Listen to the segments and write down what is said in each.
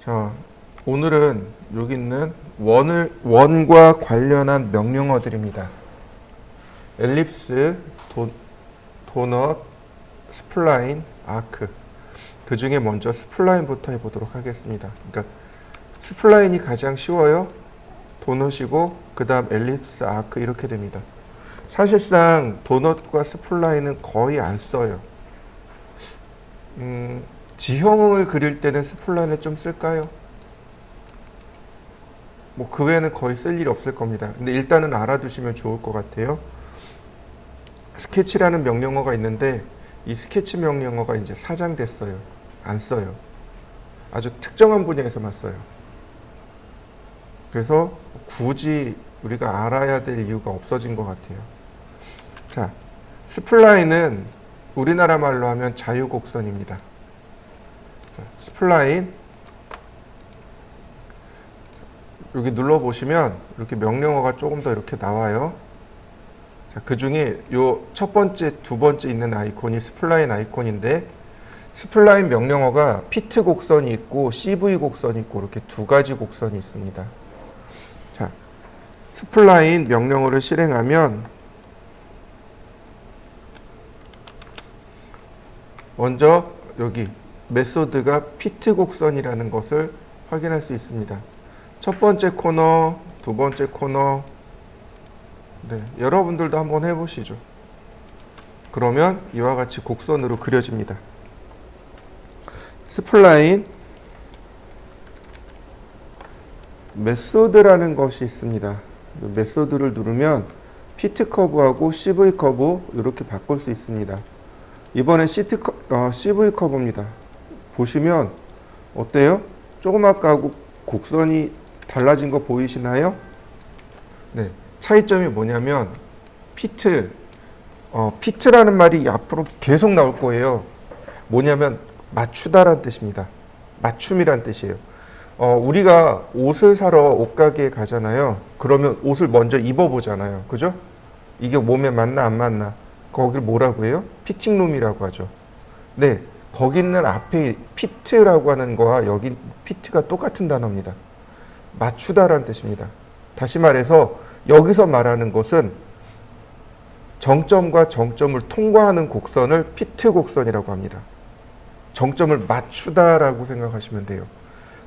자, 오늘은 여기 있는 원과 관련한 명령어들입니다. 엘립스, 도넛, 스플라인, 아크. 그 중에 먼저 스플라인부터 해보도록 하겠습니다. 그러니까 스플라인이 가장 쉬워요. 도넛이고 그 다음 엘립스, 아크 이렇게 됩니다. 사실상 도넛과 스플라인은 거의 안 써요. 지형을 그릴 때는 스플라인을 좀 쓸까요? 뭐 그 외에는 거의 쓸 일이 없을 겁니다. 근데 일단은 알아두시면 좋을 것 같아요. 스케치라는 명령어가 있는데 이 스케치 명령어가 이제 사장됐어요. 안 써요. 아주 특정한 분야에서만 써요. 그래서 굳이 우리가 알아야 될 이유가 없어진 것 같아요. 자, 스플라인은 우리나라 말로 하면 자유곡선입니다. 자, 스플라인 여기 눌러보시면 이렇게 명령어가 조금 더 이렇게 나와요. 자, 그 중에 요 첫 번째, 두 번째 있는 아이콘이 스플라인 아이콘인데 스플라인 명령어가 피트 곡선이 있고 CV 곡선이 있고 이렇게 두 가지 곡선이 있습니다. 자, 스플라인 명령어를 실행하면 먼저 여기 메소드가 피트 곡선이라는 것을 확인할 수 있습니다. 첫 번째 코너, 두 번째 코너. 네, 여러분들도 한번 해보시죠. 그러면 이와 같이 곡선으로 그려집니다. 스플라인 메소드라는 것이 있습니다. 메소드를 누르면 피트 커브하고 CV 커브 이렇게 바꿀 수 있습니다. 이번엔 CV 커브입니다. 보시면 어때요? 조금 아까하고 곡선이 달라진 거 보이시나요? 네, 차이점이 뭐냐면 피트라는 말이 앞으로 계속 나올 거예요. 뭐냐면 맞추다란 뜻입니다. 맞춤이란 뜻이에요. 우리가 옷을 사러 옷가게에 가잖아요. 그러면 옷을 먼저 입어보잖아요. 그죠? 이게 몸에 맞나 안 맞나. 거기를 뭐라고 해요? 피팅룸이라고 하죠. 네, 거기는 앞에 피트라고 하는 거와 여기 피트가 똑같은 단어입니다. 맞추다란 뜻입니다. 다시 말해서 여기서 말하는 것은 정점과 정점을 통과하는 곡선을 피트 곡선이라고 합니다. 정점을 맞추다라고 생각하시면 돼요.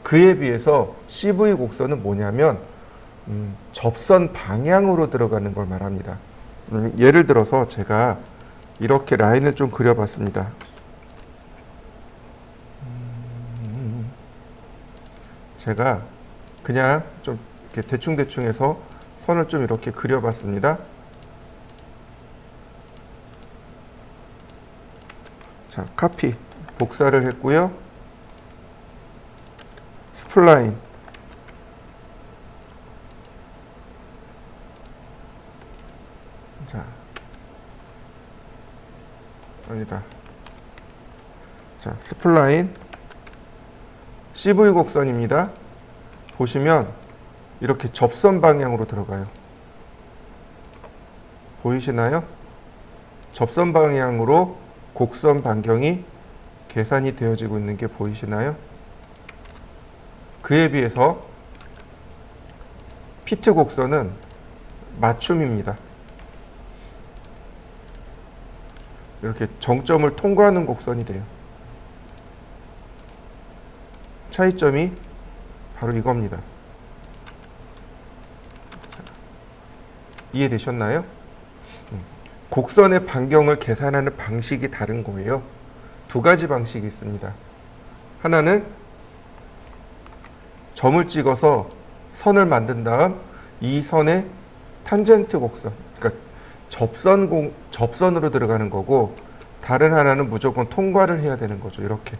그에 비해서 CV 곡선은 뭐냐면 접선 방향으로 들어가는 걸 말합니다. 예를 들어서 제가 이렇게 라인을 좀 그려봤습니다. 제가 그냥 좀 이렇게 대충 해서 선을 좀 이렇게 그려봤습니다. 자, 카피 복사를 했고요. 스플라인 자, 아니다. 자, 스플라인 CV 곡선입니다. 보시면 이렇게 접선 방향으로 들어가요. 보이시나요? 접선 방향으로 곡선 반경이 계산이 되어지고 있는 게 보이시나요? 그에 비해서 피트 곡선은 맞춤입니다. 이렇게 정점을 통과하는 곡선이 돼요. 차이점이 바로 이겁니다. 이해되셨나요? 곡선의 반경을 계산하는 방식이 다른 거예요. 두 가지 방식이 있습니다. 하나는 점을 찍어서 선을 만든 다음 이 선의 탄젠트 곡선, 그러니까 접선으로 들어가는 거고, 다른 하나는 무조건 통과를 해야 되는 거죠. 이렇게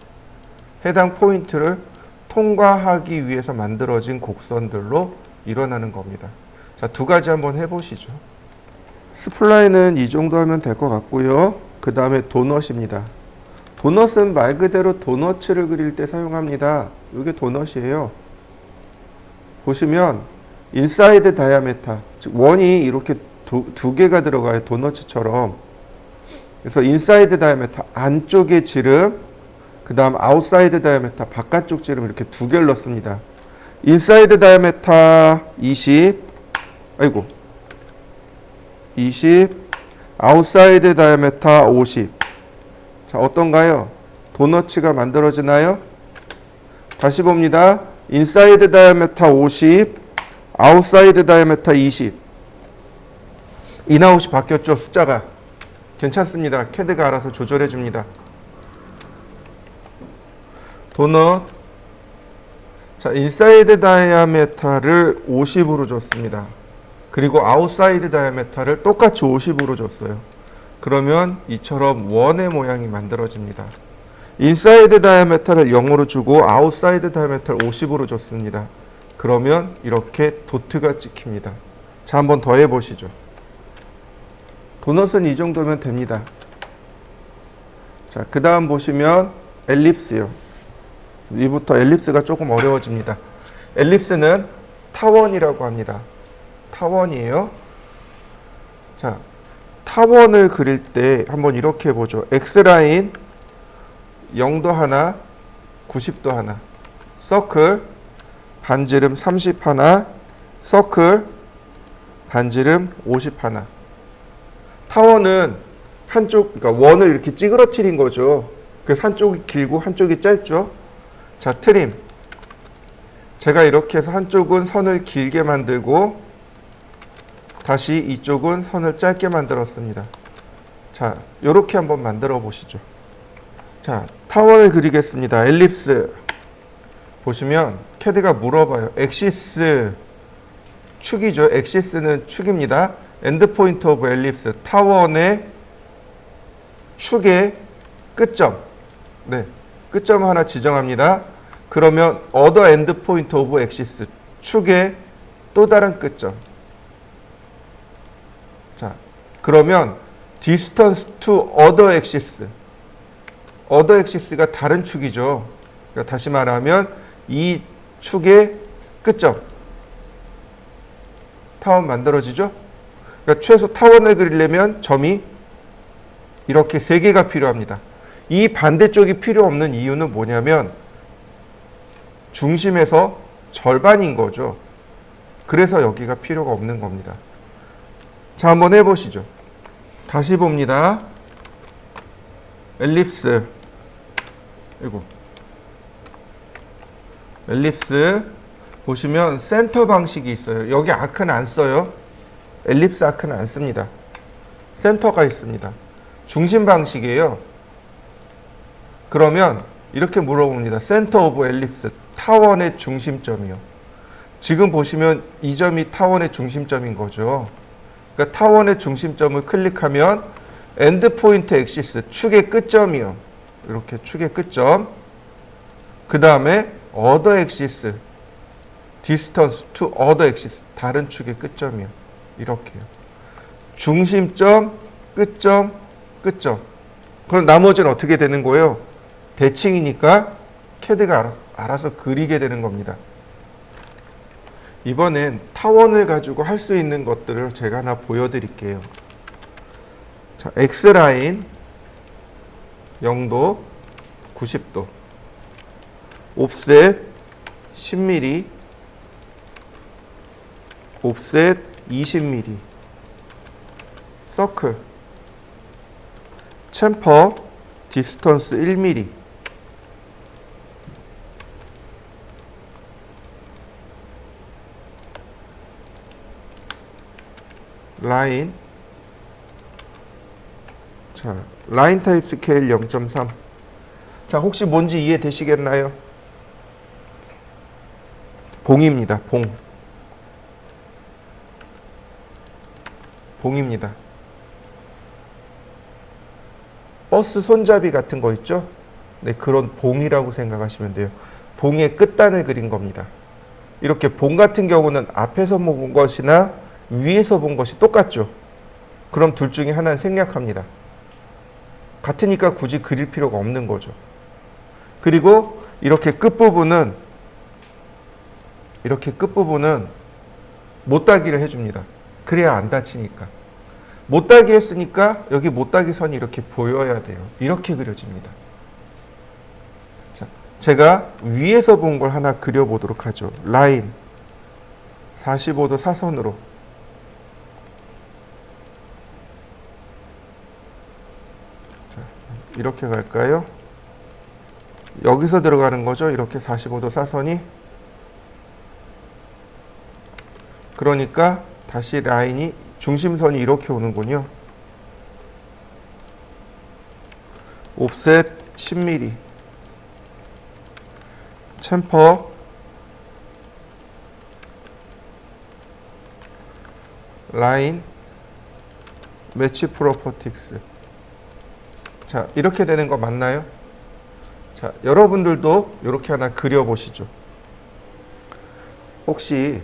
해당 포인트를 통과하기 위해서 만들어진 곡선들로 일어나는 겁니다. 자, 두 가지 한번 해보시죠. 스플라인은 이 정도 하면 될 것 같고요. 그 다음에 도넛입니다. 도넛은 말 그대로 도너츠를 그릴 때 사용합니다. 이게 도넛이에요. 보시면 인사이드 다이아메타, 즉 원이 이렇게 두 개가 들어가요. 도너츠처럼. 그래서 인사이드 다이아메타 안쪽의 지름, 그 다음 아웃사이드 다이아메타 바깥쪽 지름 이렇게 두 개를 넣습니다. 인사이드 다이아메타 20, 아이고 20, 아웃사이드 다이아메타 50. 자, 어떤가요? 도너츠가 만들어지나요? 다시 봅니다. 인사이드 다이아메타 50, 아웃사이드 다이아메타 20. 인아웃이 바뀌었죠, 숫자가. 괜찮습니다. 캐드가 알아서 조절해 줍니다. 도넛. 자, 인사이드 다이아메타를 50으로 줬습니다. 그리고 아웃사이드 다이아메타를 똑같이 50으로 줬어요. 그러면 이처럼 원의 모양이 만들어집니다. 인사이드 다이아메타를 0으로 주고 아웃사이드 다이아메타를 50으로 줬습니다. 그러면 이렇게 도트가 찍힙니다. 자, 한번 더 해보시죠. 도넛은 이 정도면 됩니다. 자, 그 다음 보시면 엘립스요. 이부터 엘립스가 조금 어려워집니다. 엘립스는 타원이라고 합니다. 타원이에요. 자, 타원을 그릴 때 한번 이렇게 보죠. X라인 0도 하나, 90도 하나, 서클, 반지름 30 하나, 서클, 반지름 50 하나. 타원은 한쪽, 그러니까 원을 이렇게 찌그러뜨린 거죠. 그래서 한쪽이 길고 한쪽이 짧죠. 자, 트림. 제가 이렇게 해서 한쪽은 선을 길게 만들고 다시 이쪽은 선을 짧게 만들었습니다. 자, 이렇게 한번 만들어 보시죠. 자, 타원을 그리겠습니다. 엘립스. 보시면 캐드가 물어봐요. 엑시스 축이죠. 엑시스는 축입니다. 엔드 포인트 오브 엘립스. 타원의 축의 끝점. 네. 끝점 하나 지정합니다. 그러면 other end point of axis. 축의 또 다른 끝점. 자, 그러면 distance to other axis. other axis가 다른 축이죠. 그러니까 다시 말하면 이 축의 끝점. 타원 만들어지죠? 그러니까 최소 타원을 그리려면 점이 이렇게 3개가 필요합니다. 이 반대쪽이 필요 없는 이유는 뭐냐면 중심에서 절반인 거죠. 그래서 여기가 필요가 없는 겁니다. 자, 한번 해보시죠. 다시 봅니다. 엘립스. 이거. 엘립스. 보시면 센터 방식이 있어요. 여기 아크는 안 써요. 엘립스 아크는 안 씁니다. 센터가 있습니다. 중심 방식이에요. 그러면 이렇게 물어봅니다. 센터 오브 엘립스. 타원의 중심점이요. 지금 보시면 이 점이 타원의 중심점인 거죠. 그러니까 타원의 중심점을 클릭하면 엔드 포인트 엑시스. 축의 끝점이요. 이렇게 축의 끝점. 그 다음에 other 엑시스. distance to other 엑시스. 다른 축의 끝점이요. 이렇게요. 중심점, 끝점, 끝점. 그럼 나머지는 어떻게 되는 거예요? 대칭이니까 캐드가 알아서 그리게 되는 겁니다. 이번엔 타원을 가지고 할 수 있는 것들을 제가 하나 보여드릴게요. 자, X라인 0도, 90도, 옵셋 10mm, 옵셋 20mm, 서클, 챔퍼, 디스턴스 1mm, 라인. 자, 라인 타입 스케일 0.3. 자, 혹시 뭔지 이해되시겠나요? 봉입니다. 봉. 봉입니다. 버스 손잡이 같은 거 있죠? 네, 그런 봉이라고 생각하시면 돼요. 봉의 끝단을 그린 겁니다. 이렇게 봉 같은 경우는 앞에서 본 것이나 위에서 본 것이 똑같죠. 그럼 둘 중에 하나는 생략합니다. 같으니까 굳이 그릴 필요가 없는 거죠. 그리고 이렇게 끝부분은 못따기를 해줍니다. 그래야 안 다치니까. 못따기 했으니까 여기 못따기 선이 이렇게 보여야 돼요. 이렇게 그려집니다. 제가 위에서 본 걸 하나 그려보도록 하죠. 라인 45도 사선으로. 자, 이렇게 갈까요? 여기서 들어가는 거죠. 이렇게 45도 사선이. 그러니까 다시 라인이 중심선이 이렇게 오는군요. 옵셋 10mm. 챔퍼 라인 매치 프로퍼틱스. 자, 이렇게 되는 거 맞나요? 자, 여러분들도 이렇게 하나 그려보시죠. 혹시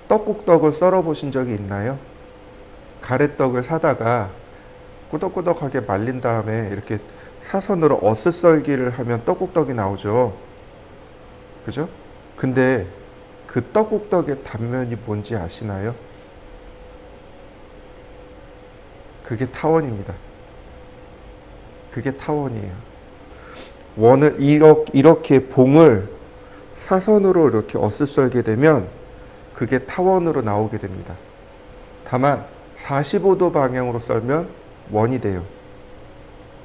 떡국떡을 썰어 보신 적이 있나요? 가래떡을 사다가 꾸덕꾸덕하게 말린 다음에 이렇게 사선으로 어슷썰기를 하면 떡국떡이 나오죠. 그죠? 근데 그 떡국떡의 단면이 뭔지 아시나요? 그게 타원입니다. 그게 타원이에요. 원을 이렇게 봉을 사선으로 이렇게 어슷썰게 되면 그게 타원으로 나오게 됩니다. 다만 45도 방향으로 썰면 원이 돼요.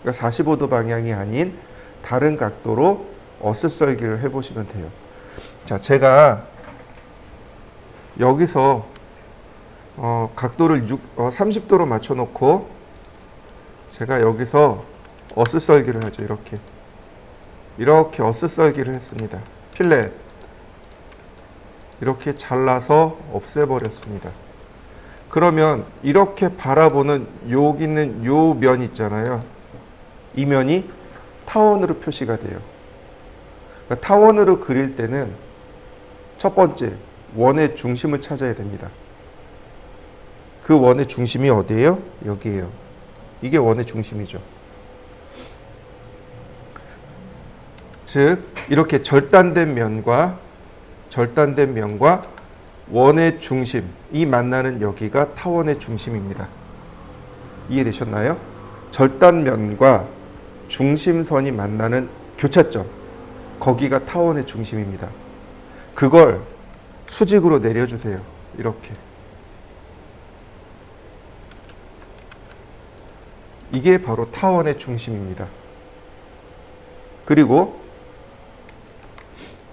그러니까 45도 방향이 아닌 다른 각도로 어슷썰기를 해보시면 돼요. 자, 제가 여기서 각도를 30도로 맞춰놓고 제가 여기서 어슷썰기를 하죠. 이렇게 어슷썰기를 했습니다. 필렛 이렇게 잘라서 없애버렸습니다. 그러면 이렇게 바라보는 여기 있는 요 면 있잖아요. 이 면이 타원으로 표시가 돼요. 그러니까 타원으로 그릴 때는 첫 번째 원의 중심을 찾아야 됩니다. 그 원의 중심이 어디예요? 여기예요. 이게 원의 중심이죠. 즉 이렇게 절단된 면과 원의 중심이 만나는 여기가 타원의 중심입니다. 이해되셨나요? 절단면과 중심선이 만나는 교차점, 거기가 타원의 중심입니다. 그걸 수직으로 내려주세요. 이렇게. 이게 바로 타원의 중심입니다. 그리고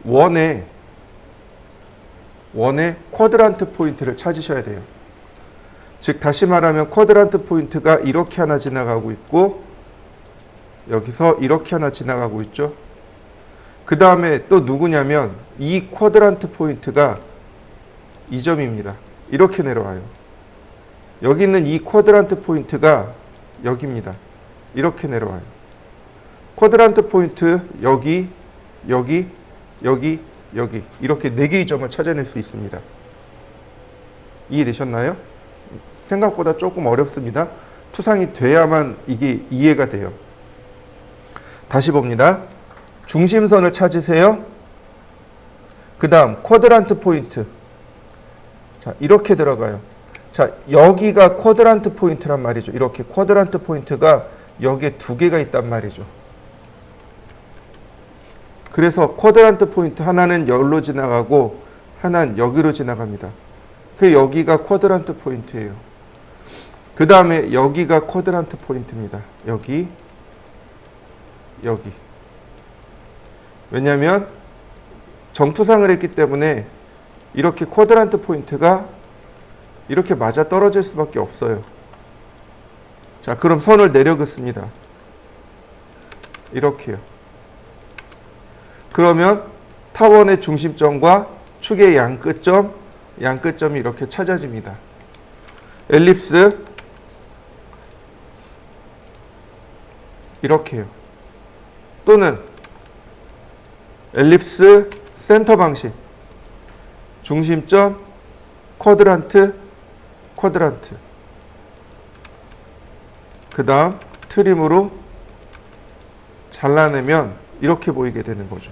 원의 쿼드란트 포인트를 찾으셔야 돼요. 즉 다시 말하면 쿼드란트 포인트가 이렇게 하나 지나가고 있고 여기서 이렇게 하나 지나가고 있죠. 그 다음에 또 누구냐면 이 쿼드란트 포인트가 이 점입니다. 이렇게 내려와요. 여기 있는 이 쿼드란트 포인트가 여기입니다. 이렇게 내려와요. 쿼드란트 포인트 여기 이렇게 4개의 점을 찾아낼 수 있습니다. 이해되셨나요? 생각보다 조금 어렵습니다. 투상이 돼야만 이게 이해가 돼요. 다시 봅니다. 중심선을 찾으세요. 그 다음 쿼드란트 포인트. 자, 이렇게 들어가요. 자, 여기가 쿼드란트 포인트란 말이죠. 이렇게 쿼드란트 포인트가 여기에 2개가 있단 말이죠. 그래서 쿼드란트 포인트 하나는 여기로 지나가고 하나는 여기로 지나갑니다. 그 여기가 쿼드란트 포인트예요. 그 다음에 여기가 쿼드란트 포인트입니다. 여기. 왜냐하면 정투상을 했기 때문에 이렇게 쿼드란트 포인트가 이렇게 맞아 떨어질 수밖에 없어요. 자, 그럼 선을 내려 긋습니다. 이렇게요. 그러면 타원의 중심점과 축의 양끝점이 이렇게 찾아집니다. 엘립스 이렇게요. 또는 엘립스 센터 방식 중심점 쿼드란트 그 다음 트림으로 잘라내면 이렇게 보이게 되는 거죠.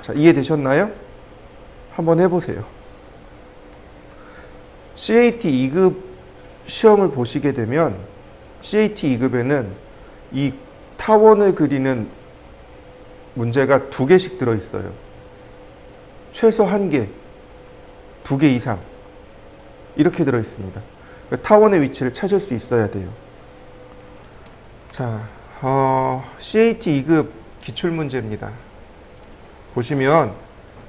자, 이해되셨나요? 한번 해보세요. CAT 2급 시험을 보시게 되면 CAT 2급에는 이 타원을 그리는 문제가 2개씩 들어있어요. 최소 1개, 2개 이상 이렇게 들어있습니다. 타원의 위치를 찾을 수 있어야 돼요. 자, CAT 2급 기출문제입니다. 보시면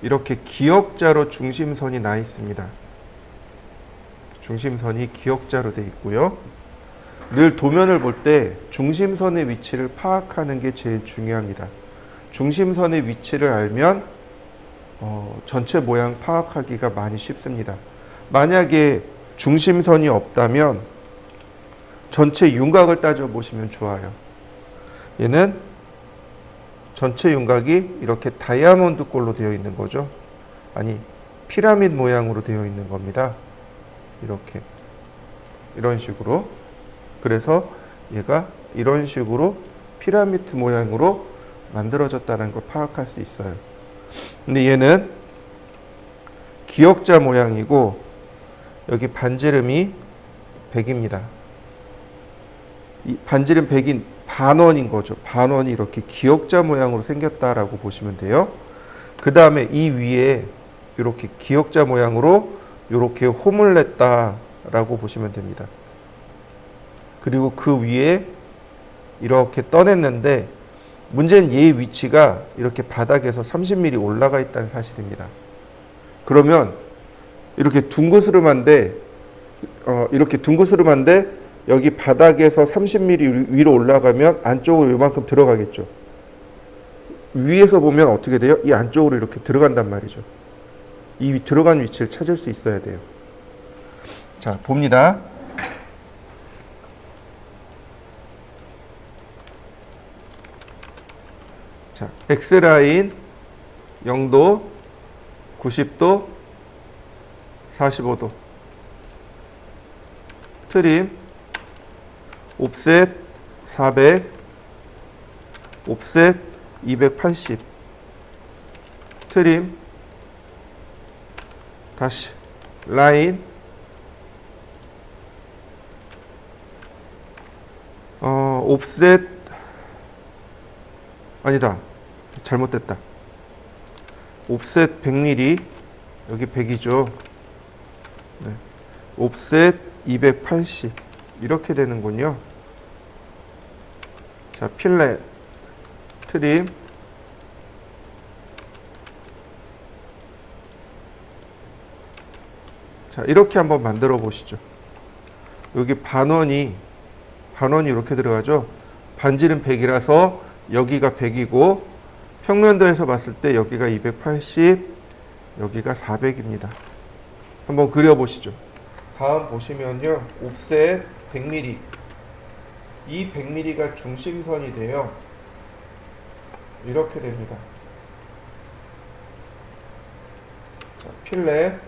이렇게 기역자로 중심선이 나 있습니다. 중심선이 기역자로 되어 있고요. 늘 도면을 볼 때 중심선의 위치를 파악하는 게 제일 중요합니다. 중심선의 위치를 알면 전체 모양 파악하기가 많이 쉽습니다. 만약에 중심선이 없다면 전체 윤곽을 따져보시면 좋아요. 얘는 전체 윤곽이 이렇게 다이아몬드 꼴로 되어 있는 거죠. 아니, 피라미드 모양으로 되어 있는 겁니다. 이렇게. 이런 식으로. 그래서 얘가 이런 식으로 피라미드 모양으로 만들어졌다는 걸 파악할 수 있어요. 근데 얘는 기역자 모양이고 여기 반지름이 100입니다. 이 반지름 100인 반원인 거죠. 반원이 이렇게 기역자 모양으로 생겼다라고 보시면 돼요. 그 다음에 이 위에 이렇게 기역자 모양으로 이렇게 홈을 냈다라고 보시면 됩니다. 그리고 그 위에 이렇게 떠냈는데 문제는 얘의 위치가 이렇게 바닥에서 30mm 올라가 있다는 사실입니다. 그러면 이렇게 둥그스름한데 여기 바닥에서 30mm 위로 올라가면 안쪽으로 이만큼 들어가겠죠. 위에서 보면 어떻게 돼요? 이 안쪽으로 이렇게 들어간단 말이죠. 이 들어간 위치를 찾을 수 있어야 돼요. 자, 봅니다. 자, X라인 0도, 90도, 45도. 트림, 옵셋 400, 옵셋 280. 트림, 다시 라인, 옵셋 아니다. 잘못됐다. 옵셋 100mm, 여기 100이죠. 네. 옵셋 280 이렇게 되는군요. 자, 필렛, 트림, 자, 이렇게 한번 만들어 보시죠. 여기 반원이 이렇게 들어가죠. 반지름 100이라서 여기가 100이고 평면도에서 봤을 때 여기가 280, 여기가 400입니다. 한번 그려보시죠. 다음 보시면요. 옵셋 100mm. 이 100mm가 중심선이 돼요. 이렇게 됩니다. 자, 필렛.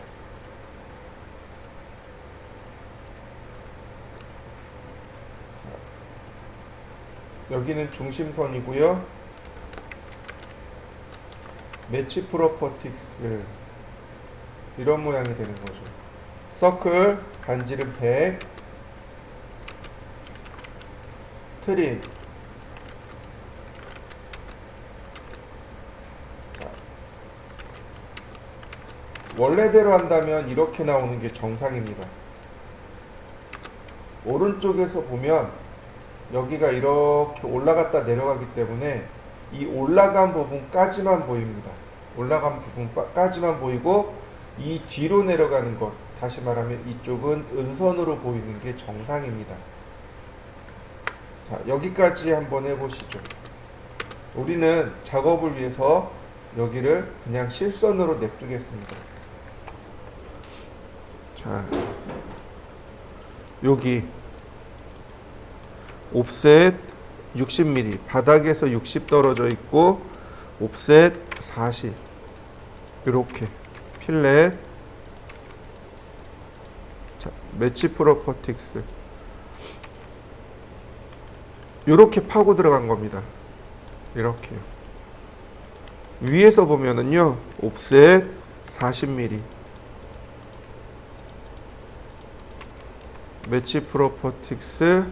여기는 중심선이고요. 매치 프로퍼틱스 이런 모양이 되는 거죠. 서클 반지름 100, 트림, 원래대로 한다면 이렇게 나오는 게 정상입니다. 오른쪽에서 보면 여기가 이렇게 올라갔다 내려가기 때문에 이 올라간 부분까지만 보입니다. 올라간 부분까지만 보이고 이 뒤로 내려가는 것, 다시 말하면 이쪽은 은선으로 보이는 게 정상입니다. 자, 여기까지 한번 해보시죠. 우리는 작업을 위해서 여기를 그냥 실선으로 냅두겠습니다. 자, 여기 옵셋 60mm, 바닥에서 60 떨어져 있고 옵셋 40, 이렇게 필렛. 자, 매치 프로퍼틱스 이렇게 파고 들어간 겁니다. 이렇게요. 위에서 보면은요, 옵셋 40mm, 매치 프로퍼틱스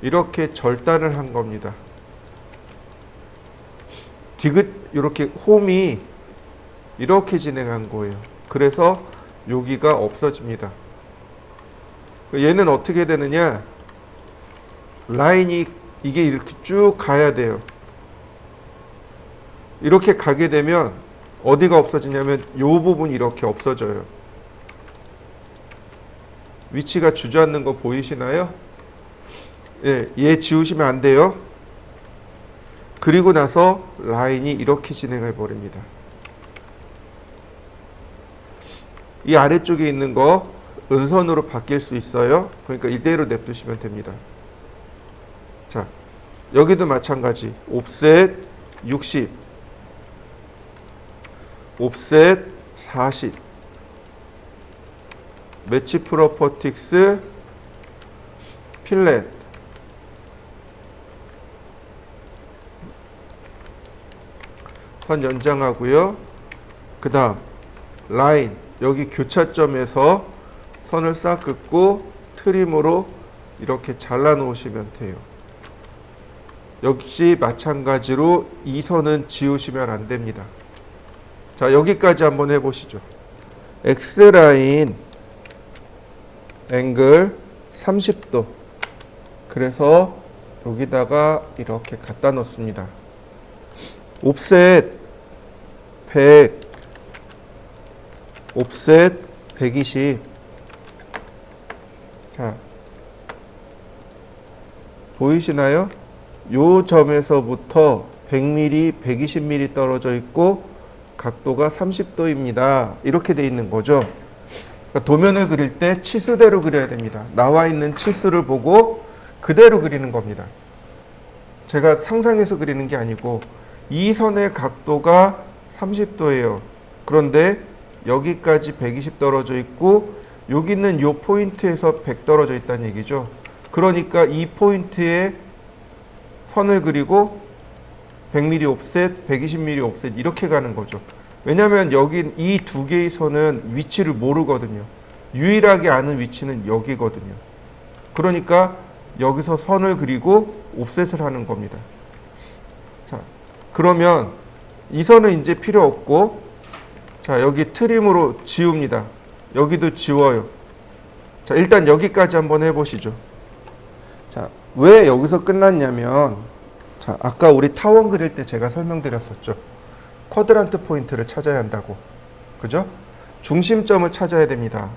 이렇게 절단을 한 겁니다. 디귿 이렇게 홈이 이렇게 진행한 거예요. 그래서 여기가 없어집니다. 얘는 어떻게 되느냐? 라인이 이게 이렇게 쭉 가야 돼요. 이렇게 가게 되면 어디가 없어지냐면 이 부분이 이렇게 없어져요. 위치가 주저앉는 거 보이시나요? 예, 얘 지우시면 안 돼요. 그리고 나서 라인이 이렇게 진행해 버립니다. 이 아래쪽에 있는 거 은선으로 바뀔 수 있어요. 그러니까 이대로 냅두시면 됩니다. 자, 여기도 마찬가지. 옵셋 60, 옵셋 40, 매치 프로퍼틱스 필렛, 선 연장하고요. 그 다음 라인, 여기 교차점에서 선을 싹 긋고 트림으로 이렇게 잘라 놓으시면 돼요. 역시 마찬가지로 이 선은 지우시면 안 됩니다. 자, 여기까지 한번 해보시죠. X라인 앵글 30도. 그래서 여기다가 이렇게 갖다 놓습니다. 옵셋 100, 옵셋 120. 자, 보이시나요? 요 점에서부터 100mm, 120mm 떨어져 있고 각도가 30도입니다. 이렇게 돼 있는 거죠. 그러니까 도면을 그릴 때 치수대로 그려야 됩니다. 나와 있는 치수를 보고 그대로 그리는 겁니다. 제가 상상해서 그리는 게 아니고 이 선의 각도가 30도예요. 그런데 여기까지 120 떨어져 있고 여기는 요 포인트에서 100 떨어져 있다는 얘기죠. 그러니까 이 포인트에 선을 그리고 100mm 옵셋, 120mm 옵셋 이렇게 가는 거죠. 왜냐하면 여기 이 두 개의 선은 위치를 모르거든요. 유일하게 아는 위치는 여기거든요. 그러니까 여기서 선을 그리고 옵셋을 하는 겁니다. 자, 그러면 이 선은 이제 필요 없고, 자, 여기 트림으로 지웁니다. 여기도 지워요. 자, 일단 여기까지 한번 해보시죠. 자, 왜 여기서 끝났냐면, 자, 아까 우리 타원 그릴 때 제가 설명드렸었죠. 쿼드란트 포인트를 찾아야 한다고. 그죠? 중심점을 찾아야 됩니다.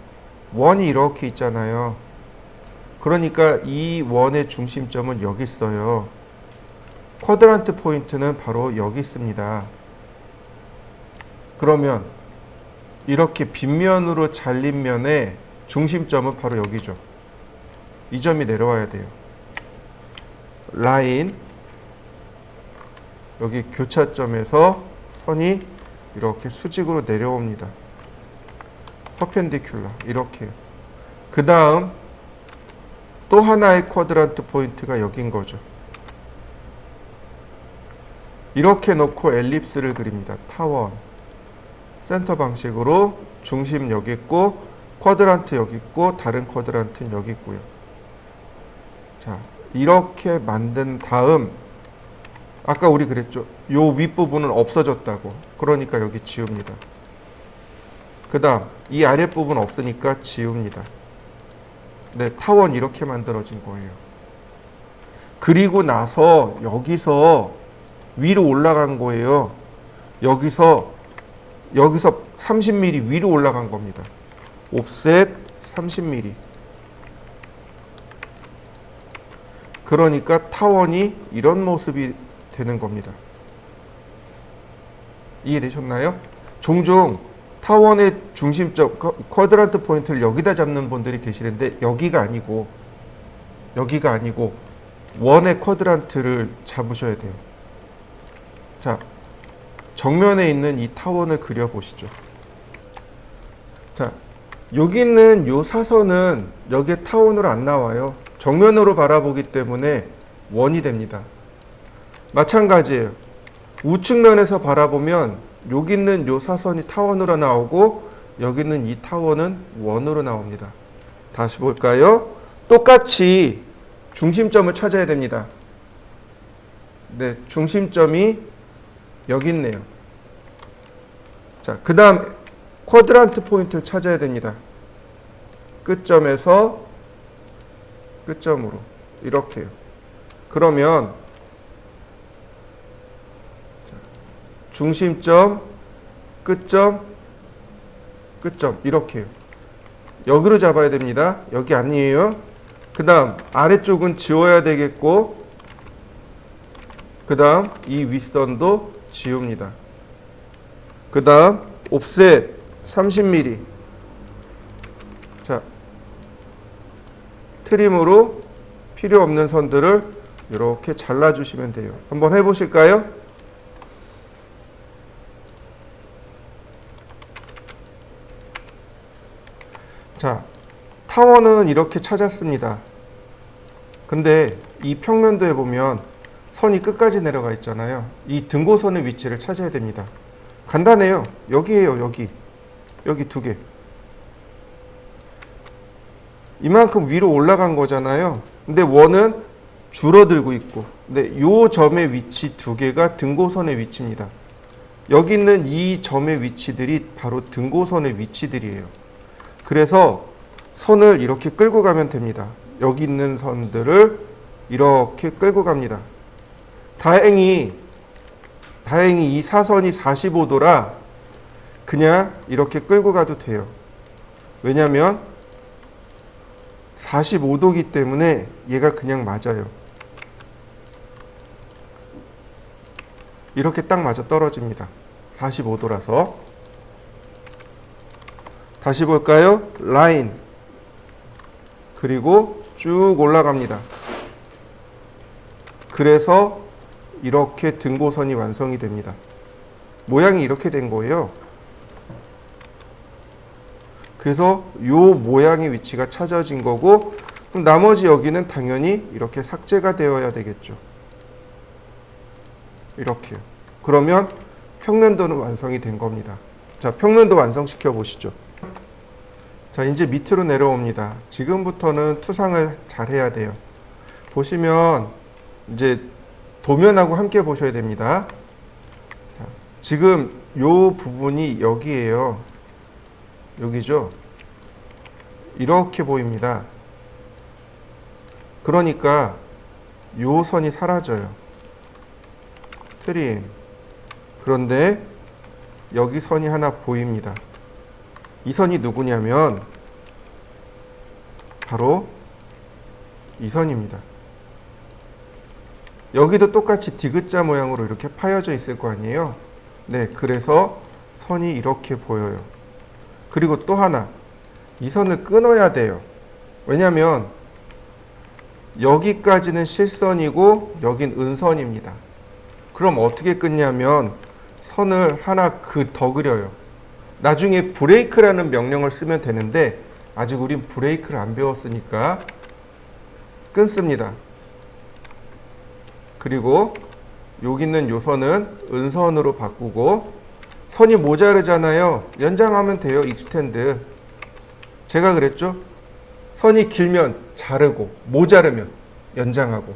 원이 이렇게 있잖아요. 그러니까 이 원의 중심점은 여기 있어요. 쿼드란트 포인트는 바로 여기 있습니다. 그러면 이렇게 빗면으로 잘린 면의 중심점은 바로 여기죠. 이 점이 내려와야 돼요. 라인, 여기 교차점에서 선이 이렇게 수직으로 내려옵니다. 퍼펜디큘러 이렇게요. 그 다음 또 하나의 쿼드란트 포인트가 여긴 거죠. 이렇게 놓고 엘립스를 그립니다. 타원 센터 방식으로 중심 여기 있고 쿼드란트 여기 있고 다른 쿼드란트는 여기 있고요. 자, 이렇게 만든 다음 아까 우리 그랬죠. 요 윗부분은 없어졌다고. 그러니까 여기 지웁니다. 그 다음 이 아랫부분 없으니까 지웁니다. 네, 타원 이렇게 만들어진 거예요. 그리고 나서 여기서 위로 올라간 거예요. 여기서 30mm 위로 올라간 겁니다. 옵셋 30mm. 그러니까 타원이 이런 모습이 되는 겁니다. 이해되셨나요? 종종 타원의 중심점, 쿼드란트 포인트를 여기다 잡는 분들이 계시는데 여기가 아니고 원의 쿼드란트를 잡으셔야 돼요. 자, 정면에 있는 이 타원을 그려보시죠. 자, 여기 있는 요 사선은 여기에 타원으로 안 나와요. 정면으로 바라보기 때문에 원이 됩니다. 마찬가지예요. 우측면에서 바라보면 여기 있는 요 사선이 타원으로 나오고 여기 있는 이 타원은 원으로 나옵니다. 다시 볼까요? 똑같이 중심점을 찾아야 됩니다. 네, 중심점이 여기 있네요. 자, 그 다음 쿼드란트 포인트를 찾아야 됩니다. 끝점에서 끝점으로 이렇게요. 그러면 중심점, 끝점, 끝점 이렇게요. 여기로 잡아야 됩니다. 여기 아니에요. 그 다음 아래쪽은 지워야 되겠고, 그 다음 이 윗선도 지웁니다. 그 다음 옵셋 30mm. 자, 트림으로 필요 없는 선들을 이렇게 잘라주시면 돼요. 한번 해보실까요? 자, 타원은 이렇게 찾았습니다. 근데 이 평면도에 보면 선이 끝까지 내려가 있잖아요. 이 등고선의 위치를 찾아야 됩니다. 간단해요. 여기에요. 여기 두 개. 이만큼 위로 올라간 거잖아요. 근데 원은 줄어들고 있고, 근데 요 점의 위치 두 개가 등고선의 위치입니다. 여기 있는 이 점의 위치들이 바로 등고선의 위치들이에요. 그래서 선을 이렇게 끌고 가면 됩니다. 여기 있는 선들을 이렇게 끌고 갑니다. 다행히 이 사선이 45도라 그냥 이렇게 끌고 가도 돼요. 왜냐하면 45도기 때문에 얘가 그냥 맞아요. 이렇게 딱 맞아 떨어집니다. 45도라서. 다시 볼까요? 라인. 그리고 쭉 올라갑니다. 그래서 이렇게 등고선이 완성이 됩니다. 모양이 이렇게 된 거예요. 그래서 요 모양의 위치가 찾아진 거고, 그럼 나머지 여기는 당연히 이렇게 삭제가 되어야 되겠죠. 이렇게요. 그러면 평면도는 완성이 된 겁니다. 자, 평면도 완성시켜 보시죠. 자, 이제 밑으로 내려옵니다. 지금부터는 투상을 잘 해야 돼요. 보시면 이제 도면하고 함께 보셔야 됩니다. 자, 지금 요 부분이 여기에요. 여기죠. 이렇게 보입니다. 그러니까 요 선이 사라져요. 트림. 그런데 여기 선이 하나 보입니다. 이 선이 누구냐면 바로 이 선입니다. 여기도 똑같이 디귿자 모양으로 이렇게 파여져 있을 거 아니에요. 네, 그래서 선이 이렇게 보여요. 그리고 또 하나, 이 선을 끊어야 돼요. 왜냐하면 여기까지는 실선이고 여긴 은선입니다. 그럼 어떻게 끊냐면 선을 하나 더 그려요. 나중에 브레이크라는 명령을 쓰면 되는데 아직 우린 브레이크를 안 배웠으니까 끊습니다. 그리고 여기 있는 요 선은 은선으로 바꾸고, 선이 모자르잖아요. 연장하면 돼요. 익스텐드. 제가 그랬죠? 선이 길면 자르고 모자르면 연장하고.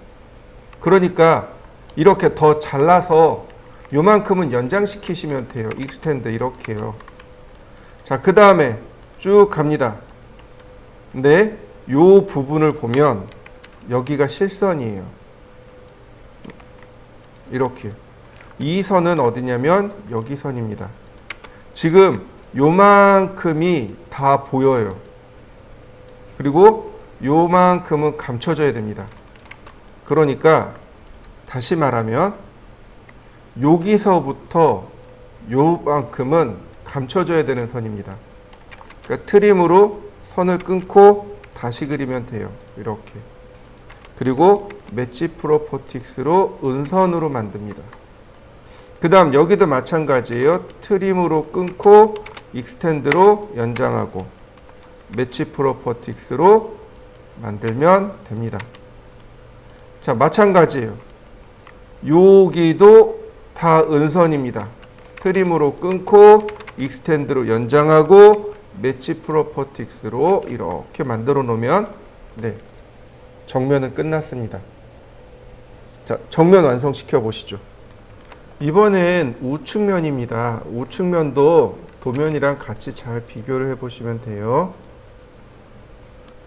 그러니까 이렇게 더 잘라서 요만큼은 연장시키시면 돼요. 익스텐드 이렇게요. 자, 그 다음에 쭉 갑니다. 근데 요 부분을 보면 여기가 실선이에요. 이렇게. 이 선은 어디냐면 여기 선입니다. 지금 요만큼이 다 보여요. 그리고 요만큼은 감춰져야 됩니다. 그러니까 다시 말하면 여기서부터 요만큼은 감춰져야 되는 선입니다. 그러니까 트림으로 선을 끊고 다시 그리면 돼요. 이렇게. 그리고 매치 프로포틱스로 은선으로 만듭니다. 그 다음 여기도 마찬가지예요. 트림으로 끊고 익스텐드로 연장하고 매치 프로포틱스로 만들면 됩니다. 자, 마찬가지예요. 여기도 다 은선입니다. 트림으로 끊고 익스텐드로 연장하고 매치 프로포틱스로 이렇게 만들어 놓으면 네, 정면은 끝났습니다. 자, 정면 완성시켜 보시죠. 이번엔 우측면입니다. 우측면도 도면이랑 같이 잘 비교를 해보시면 돼요.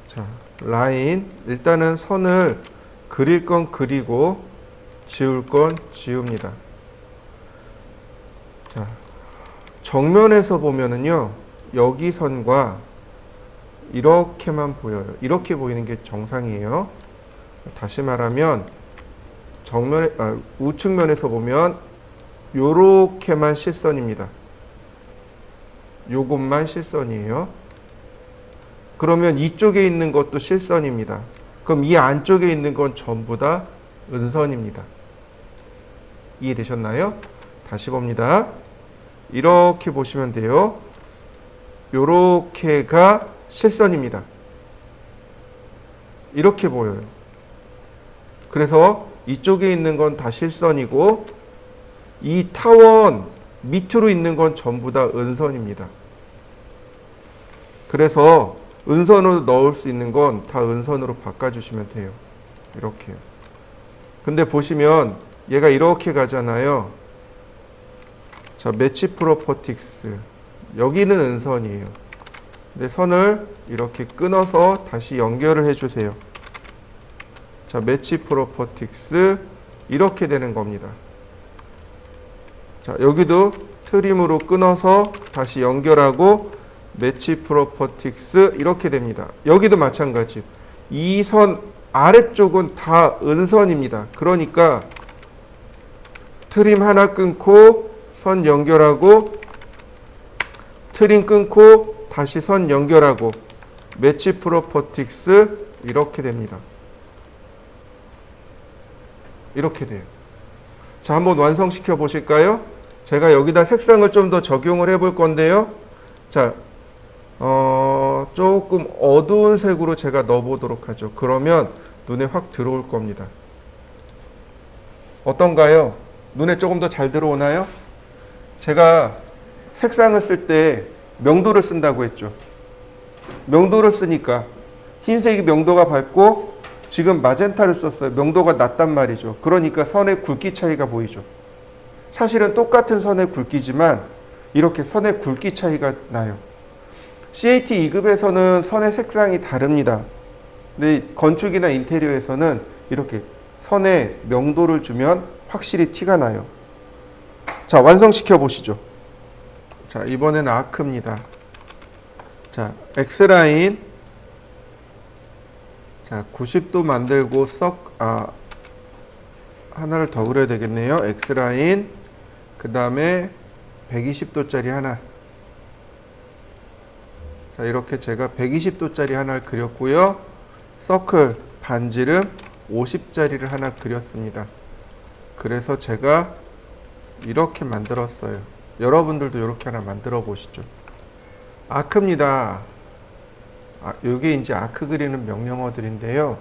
자, 라인. 일단은 선을 그릴 건 그리고 지울 건 지웁니다. 자, 정면에서 보면은요, 여기 선과 이렇게만 보여요. 이렇게 보이는 게 정상이에요. 다시 말하면 우측면에서 보면 요렇게만 실선입니다. 요것만 실선이에요. 그러면 이쪽에 있는 것도 실선입니다. 그럼 이 안쪽에 있는 건 전부 다 은선입니다. 이해되셨나요? 다시 봅니다. 이렇게 보시면 돼요. 요렇게가 실선입니다. 이렇게 보여요. 그래서 이쪽에 있는 건 다 실선이고 이 타원 밑으로 있는 건 전부 다 은선입니다. 그래서 은선으로 넣을 수 있는 건 다 은선으로 바꿔주시면 돼요. 이렇게요. 근데 보시면 얘가 이렇게 가잖아요. 자, 매치 프로퍼틱스. 여기는 은선이에요. 근데 선을 이렇게 끊어서 다시 연결을 해주세요. 자, 매치 프로퍼틱스. 이렇게 되는 겁니다. 자, 여기도 트림으로 끊어서 다시 연결하고 매치 프로퍼틱스. 이렇게 됩니다. 여기도 마찬가지. 이 선 아래쪽은 다 은선입니다. 그러니까 트림 하나 끊고 선 연결하고 트림 끊고 다시 선 연결하고 매치 프로퍼틱스. 이렇게 됩니다. 이렇게 돼요. 자, 한번 완성시켜 보실까요? 제가 여기다 색상을 좀 더 적용을 해 볼 건데요. 자, 조금 어두운 색으로 제가 넣어 보도록 하죠. 그러면 눈에 확 들어올 겁니다. 어떤가요? 눈에 조금 더 잘 들어오나요? 제가 색상을 쓸 때 명도를 쓴다고 했죠. 명도를 쓰니까 흰색이 명도가 밝고 지금 마젠타를 썼어요. 명도가 낮단 말이죠. 그러니까 선의 굵기 차이가 보이죠. 사실은 똑같은 선의 굵기지만 이렇게 선의 굵기 차이가 나요. CAT 2급에서는 선의 색상이 다릅니다. 근데 건축이나 인테리어에서는 이렇게 선에 명도를 주면 확실히 티가 나요. 자, 완성시켜 보시죠. 자, 이번에는 아크입니다. 자, X라인. 자, 90도 만들고 하나를 더 그려야 되겠네요. X라인. 그 다음에 120도짜리 하나. 자, 이렇게 제가 120도짜리 하나를 그렸고요. 서클 반지름 50짜리를 하나 그렸습니다. 그래서 제가 이렇게 만들었어요. 여러분들도 이렇게 하나 만들어 보시죠. 아크입니다. 이게 이제 아크 그리는 명령어들인데요.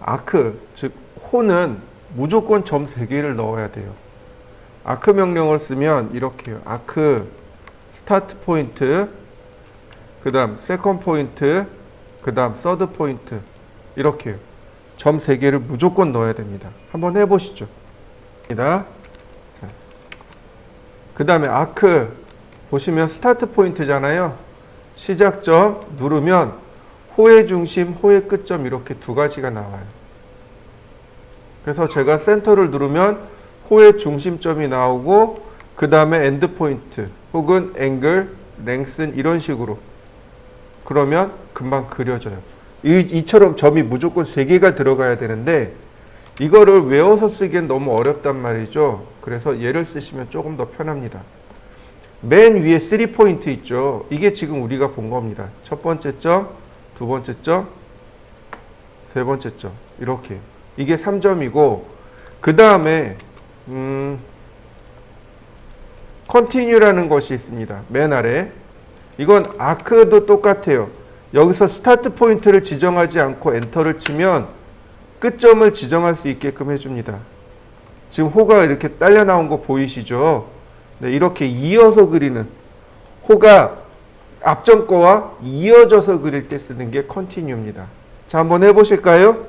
아크, 즉 호는 무조건 점 3개를 넣어야 돼요. 아크 명령을 쓰면 이렇게요. 아크 스타트 포인트, 그 다음 세컨드 포인트, 그 다음 서드 포인트. 이렇게요. 점 3개를 무조건 넣어야 됩니다. 한번 해보시죠. 그 다음에 아크 보시면 스타트 포인트잖아요. 시작점 누르면 호의 중심, 호의 끝점 이렇게 두 가지가 나와요. 그래서 제가 센터를 누르면 호의 중심점이 나오고 그 다음에 엔드 포인트 혹은 앵글, 랭슨 이런 식으로 그러면 금방 그려져요. 이처럼 점이 무조건 3개가 들어가야 되는데 이거를 외워서 쓰기엔 너무 어렵단 말이죠. 그래서 얘를 쓰시면 조금 더 편합니다. 맨 위에 3포인트 있죠. 이게 지금 우리가 본 겁니다. 첫 번째 점, 두 번째 점, 세 번째 점. 이렇게. 이게 3점이고 그 다음에 컨티뉴라는 것이 있습니다. 맨 아래. 이건 아크도 똑같아요. 여기서 스타트 포인트를 지정하지 않고 엔터를 치면 끝점을 지정할 수 있게끔 해줍니다. 지금 호가 이렇게 딸려 나온 거 보이시죠? 네, 이렇게 이어서 그리는 호가 앞전 거와 이어져서 그릴 때 쓰는 게 컨티뉴입니다. 자, 한번 해보실까요?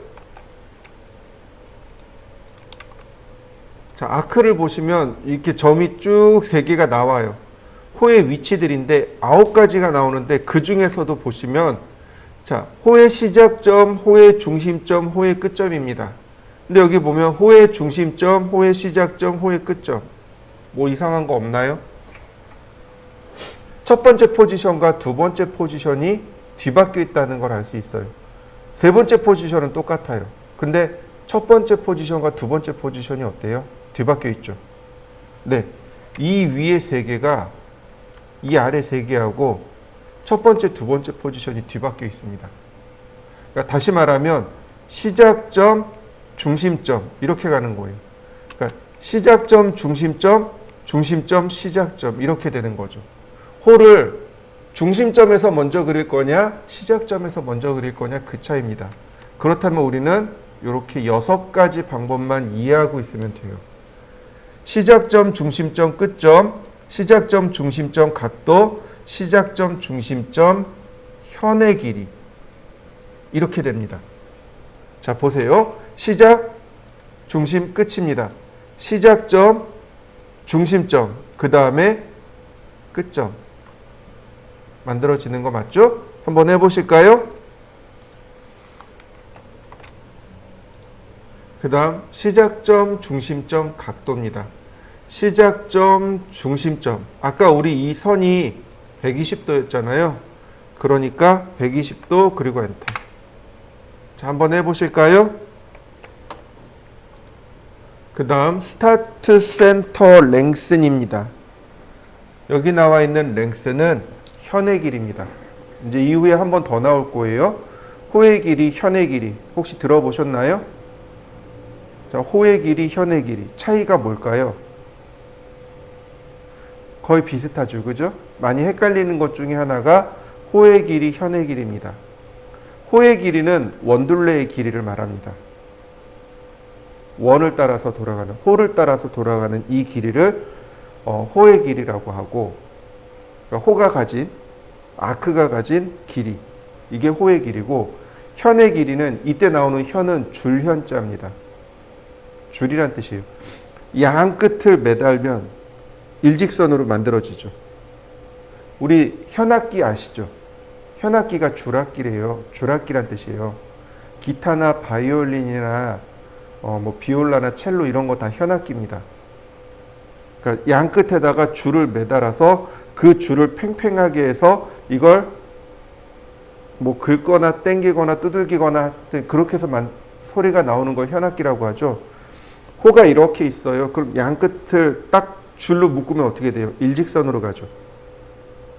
자, 아크를 보시면 이렇게 점이 쭉 3개가 나와요. 호의 위치들인데 9가지가 나오는데 그 중에서도 보시면 자, 호의 시작점, 호의 중심점, 호의 끝점입니다. 근데 여기 보면 호의 중심점, 호의 시작점, 호의 끝점. 뭐 이상한 거 없나요? 첫 번째 포지션과 두 번째 포지션이 뒤바뀌어 있다는 걸 알 수 있어요. 세 번째 포지션은 똑같아요. 근데 첫 번째 포지션과 두 번째 포지션이 어때요? 뒤바뀌어 있죠. 네. 이 위에 3개가 이 아래 3개하고 첫 번째, 두 번째 포지션이 뒤바뀌어 있습니다. 그러니까 다시 말하면 시작점, 중심점 이렇게 가는 거예요. 그러니까 시작점, 중심점, 중심점, 시작점 이렇게 되는 거죠. 호를 중심점에서 먼저 그릴 거냐, 시작점에서 먼저 그릴 거냐 그 차이입니다. 그렇다면 우리는 이렇게 6가지 방법만 이해하고 있으면 돼요. 시작점, 중심점, 끝점, 시작점, 중심점, 각도, 시작점, 중심점, 현의 길이 이렇게 됩니다. 자, 보세요. 시작, 중심, 끝입니다. 시작점, 중심점, 그 다음에 끝점 만들어지는 거 맞죠? 한번 해보실까요? 그 다음 시작점, 중심점, 각도입니다. 시작점, 중심점. 아까 우리 이 선이 120도였잖아요. 그러니까 120도 그리고 엔터. 자, 한번 해보실까요? 그 다음 스타트 센터 랭슨입니다. 여기 나와 있는 랭슨은 현의 길이입니다. 이제 이후에 한 번 더 나올 거예요. 호의 길이, 현의 길이. 혹시 들어보셨나요? 자, 호의 길이, 현의 길이. 차이가 뭘까요? 거의 비슷하죠. 그죠? 많이 헷갈리는 것 중에 하나가 호의 길이, 현의 길이입니다. 호의 길이는 원둘레의 길이를 말합니다. 원을 따라서 돌아가는, 호를 따라서 돌아가는 이 길이를 호의 길이라고 하고, 그러니까 호가 가진, 아크가 가진 길이, 이게 호의 길이고, 현의 길이는 이때 나오는 현은 줄현자입니다. 줄이란 뜻이에요. 양 끝을 매달면 일직선으로 만들어지죠. 우리 현악기 아시죠? 현악기가 줄악기래요. 줄악기란 뜻이에요. 기타나 바이올린이나 뭐 비올라나 첼로 이런 거 다 현악기입니다. 그러니까 양 끝에다가 줄을 매달아서 그 줄을 팽팽하게 해서 이걸 뭐 긁거나 당기거나 두들기거나 그렇게 해서 소리가 나오는 걸 현악기라고 하죠. 호가 이렇게 있어요. 그럼 양 끝을 딱 줄로 묶으면 어떻게 돼요? 일직선으로 가죠.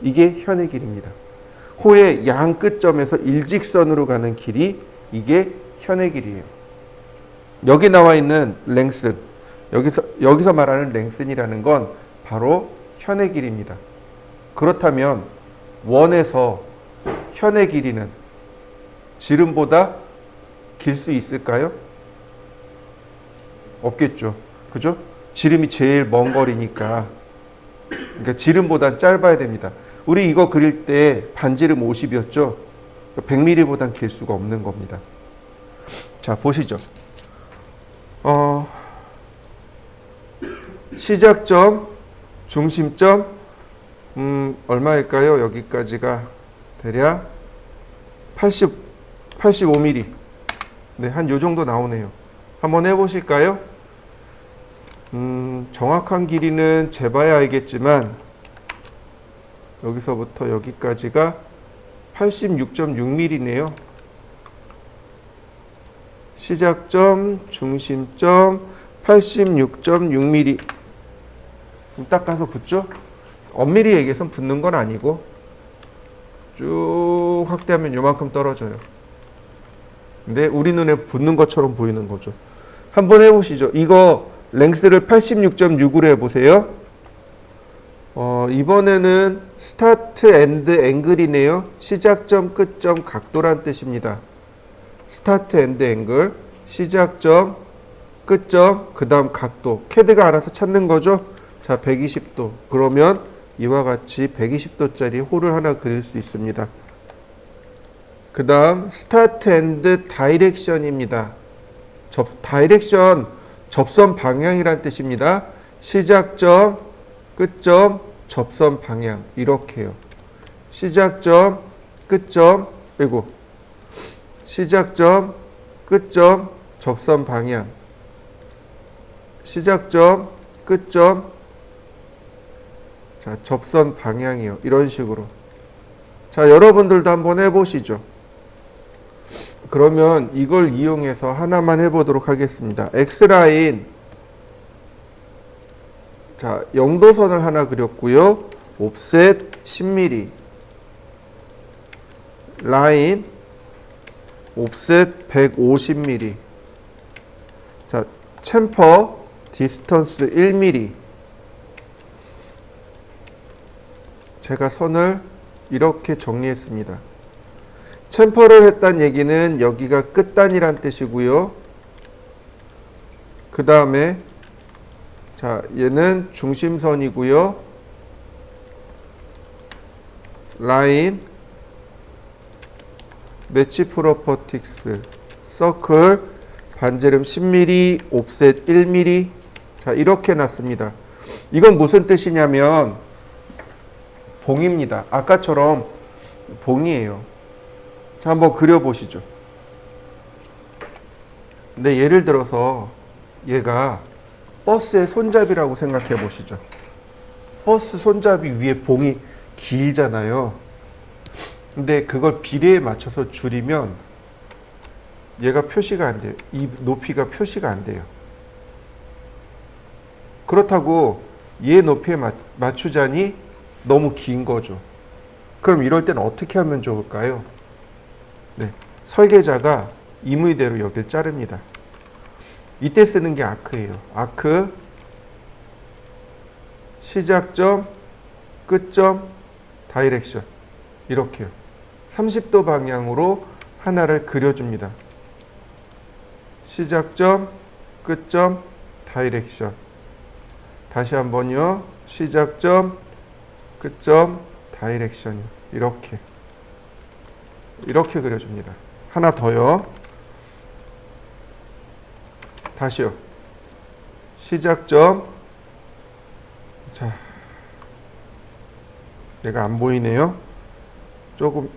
이게 현의 길입니다. 호의 양 끝점에서 일직선으로 가는 길이 이게 현의 길이에요. 여기 나와 있는 랭슨, 여기서 말하는 랭슨이라는 건 바로 현의 길이입니다. 그렇다면 원에서 현의 길이는 지름보다 길 수 있을까요? 없겠죠. 그죠? 지름이 제일 먼 거리니까. 그러니까 지름보단 짧아야 됩니다. 우리 이거 그릴 때 반지름 50이었죠? 100mm보단 길 수가 없는 겁니다. 자, 보시죠. 시작점, 중심점, 얼마일까요? 여기까지가 대략 85mm. 네, 한 요 정도 나오네요. 한번 해보실까요? 정확한 길이는 재봐야 알겠지만 여기서부터 여기까지가 86.6mm네요. 시작점, 중심점 86.6mm. 딱 가서 붙죠? 엄밀히 얘기해서 붙는 건 아니고 쭉 확대하면 요만큼 떨어져요. 근데 우리 눈에 붙는 것처럼 보이는 거죠. 한번 해보시죠. 이거 랭스를 86.6으로 해보세요. 이번에는 스타트 앤드 앵글이네요. 시작점, 끝점, 각도란 뜻입니다. 스타트 앤드 앵글, 시작점, 끝점, 그 다음 각도. 캐드가 알아서 찾는 거죠. 자, 120도. 그러면 이와 같이 120도짜리 호를 하나 그릴 수 있습니다. 그 다음 스타트 앤드 다이렉션입니다. 다이렉션 접선 방향이란 뜻입니다. 시작점, 끝점, 접선 방향 이렇게요. 시작점, 끝점, 그리고 시작점, 끝점, 접선 방향. 시작점, 끝점, 자, 접선 방향이요. 이런 식으로. 자, 여러분들도 한번 해보시죠. 그러면 이걸 이용해서 하나만 해보도록 하겠습니다. X라인. 자, 0도선을 하나 그렸고요. 옵셋 10mm. 라인. 옵셋 150mm. 자, 챔퍼. 디스턴스 1mm. 제가 선을 이렇게 정리했습니다. 챔퍼를 했다는 얘기는 여기가 끝단이란 뜻이고요. 그 다음에 자, 얘는 중심선이고요. 라인, 매치 프로퍼틱스, 서클, 반지름 10mm, 옵셋 1mm. 자, 이렇게 놨습니다. 이건 무슨 뜻이냐면 봉입니다. 아까처럼 봉이에요. 자, 한번 그려보시죠. 근데 예를 들어서 얘가 버스의 손잡이라고 생각해 보시죠. 버스 손잡이 위에 봉이 길잖아요. 근데 그걸 비례에 맞춰서 줄이면 얘가 표시가 안 돼요. 이 높이가 표시가 안 돼요. 그렇다고 얘 높이에 맞추자니 너무 긴 거죠. 그럼 이럴 때는 어떻게 하면 좋을까요? 네, 설계자가 임의대로 여기를 자릅니다. 이때 쓰는 게 아크예요. 아크, 시작점, 끝점, 다이렉션. 이렇게요. 30도 방향으로 하나를 그려줍니다. 시작점, 끝점, 다이렉션. 다시 한번요. 시작점, 끝점, 다이렉션. 이렇게 그려줍니다. 하나 더요. 다시요. 시작점. 자, 얘가 안 보이네요. 조금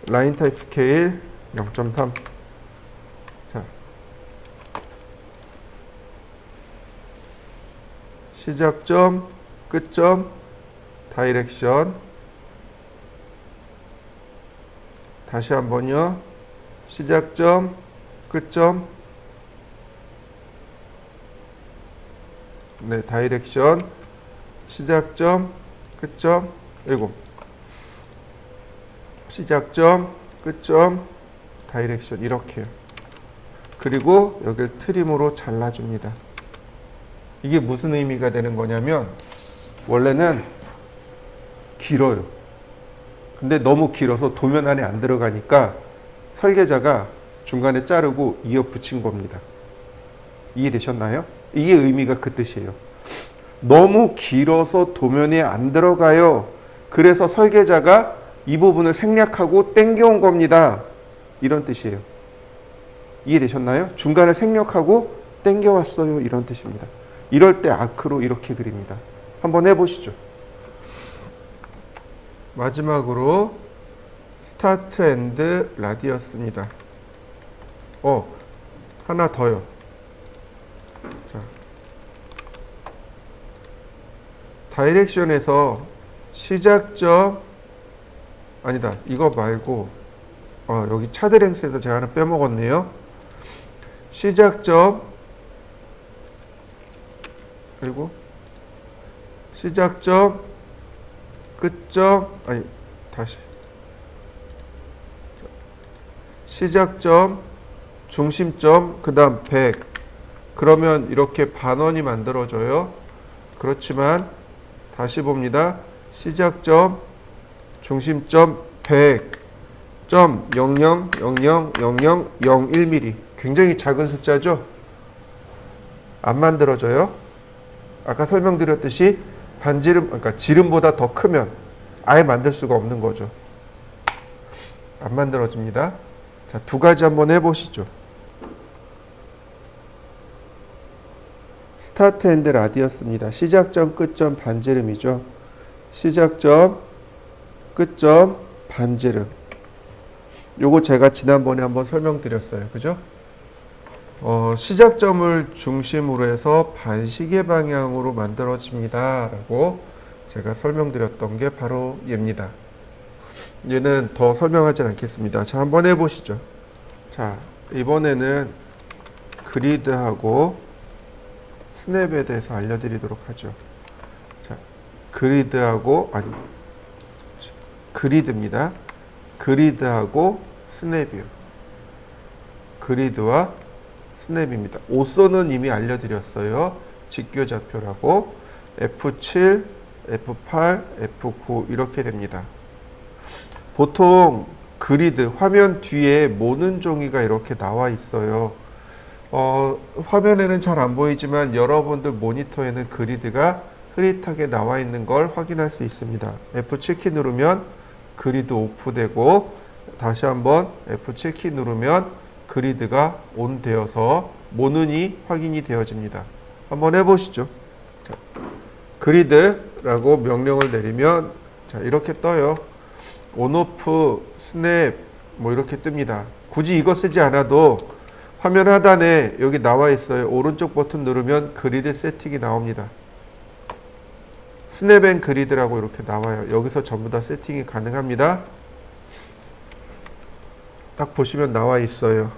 라인 타입 스케일 0.3. 자, 시작점, 끝점, 다이렉션. 다시 한번요. 시작점, 끝점. 네, 다이렉션. 시작점, 끝점. 그리고 시작점, 끝점, 다이렉션. 이렇게요. 그리고 여기를 트림으로 잘라줍니다. 이게 무슨 의미가 되는 거냐면 원래는 길어요. 근데 너무 길어서 도면 안에 안 들어가니까 설계자가 중간에 자르고 이어 붙인 겁니다. 이해되셨나요? 이게 의미가 그 뜻이에요. 너무 길어서 도면에 안 들어가요. 그래서 설계자가 이 부분을 생략하고 땡겨온 겁니다. 이런 뜻이에요. 이해되셨나요? 중간에 생략하고 땡겨왔어요. 이런 뜻입니다. 이럴 때 아크로 이렇게 그립니다. 한번 해보시죠. 마지막으로 스타트 앤드 라디어스입니다. 하나 더요. 자, 다이렉션에서 시작점, 아니다, 이거 말고 여기 차드랭스에서 제가 하나 빼먹었네요. 시작점, 그리고 시작점, 끝점, 아니 다시 시작점, 중심점, 그 다음 100. 그러면 이렇게 반원이 만들어져요. 그렇지만 다시 봅니다. 시작점, 중심점 100.00000001mm. 굉장히 작은 숫자죠. 안 만들어져요. 아까 설명드렸듯이 반지름, 그러니까 지름보다 더 크면 아예 만들 수가 없는 거죠. 안 만들어집니다. 자, 두 가지 한번 해보시죠. 스타트 앤드 라디어스입니다. 시작점, 끝점, 반지름이죠. 시작점, 끝점, 반지름. 요거 제가 지난번에 한번 설명드렸어요. 그죠? 시작점을 중심으로 해서 반시계 방향으로 만들어집니다. 라고 제가 설명드렸던 게 바로 얘입니다. 얘는 더 설명하진 않겠습니다. 자, 한번 해보시죠. 자, 이번에는 그리드하고 스냅에 대해서 알려드리도록 하죠. 자, 그리드입니다. 그리드하고 스냅이요. 그리드와 스냅입니다. 오선은 이미 알려드렸어요. 직교좌표라고. F7, F8, F9 이렇게 됩니다. 보통 그리드, 화면 뒤에 모는 종이가 이렇게 나와 있어요. 화면에는 잘 안 보이지만 여러분들 모니터에는 그리드가 흐릿하게 나와 있는 걸 확인할 수 있습니다. F7키 누르면 그리드 오프되고, 다시 한번 F7키 누르면 그리드가 온 되어서 모눈이 확인이 되어집니다. 한번 해보시죠. 자, 그리드라고 명령을 내리면 자, 이렇게 떠요. 온오프, 스냅 뭐 이렇게 뜹니다. 굳이 이거 쓰지 않아도 화면 하단에 여기 나와 있어요. 오른쪽 버튼 누르면 그리드 세팅이 나옵니다. 스냅 앤 그리드라고 이렇게 나와요. 여기서 전부 다 세팅이 가능합니다. 딱 보시면 나와 있어요.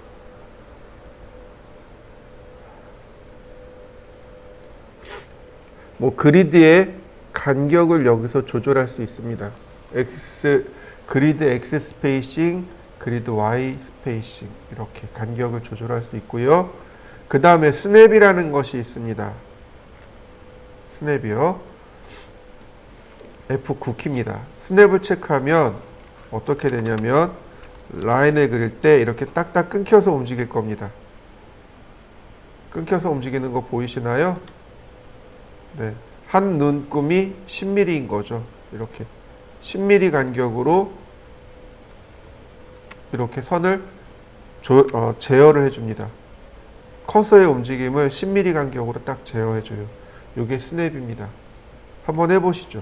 뭐 그리드의 간격을 여기서 조절할 수 있습니다. 그리드 X 스페이싱, 그리드 Y 스페이싱 이렇게 간격을 조절할 수 있고요. 그 다음에 스냅이라는 것이 있습니다. 스냅이요. F9키입니다. 스냅을 체크하면 어떻게 되냐면 라인을 그릴 때 이렇게 딱딱 끊겨서 움직일 겁니다. 끊겨서 움직이는 거 보이시나요? 네. 한 눈금이 10mm인 거죠. 이렇게 10mm 간격으로 이렇게 선을 제어를 해줍니다. 커서의 움직임을 10mm 간격으로 딱 제어해줘요. 이게 스냅입니다. 한번 해보시죠.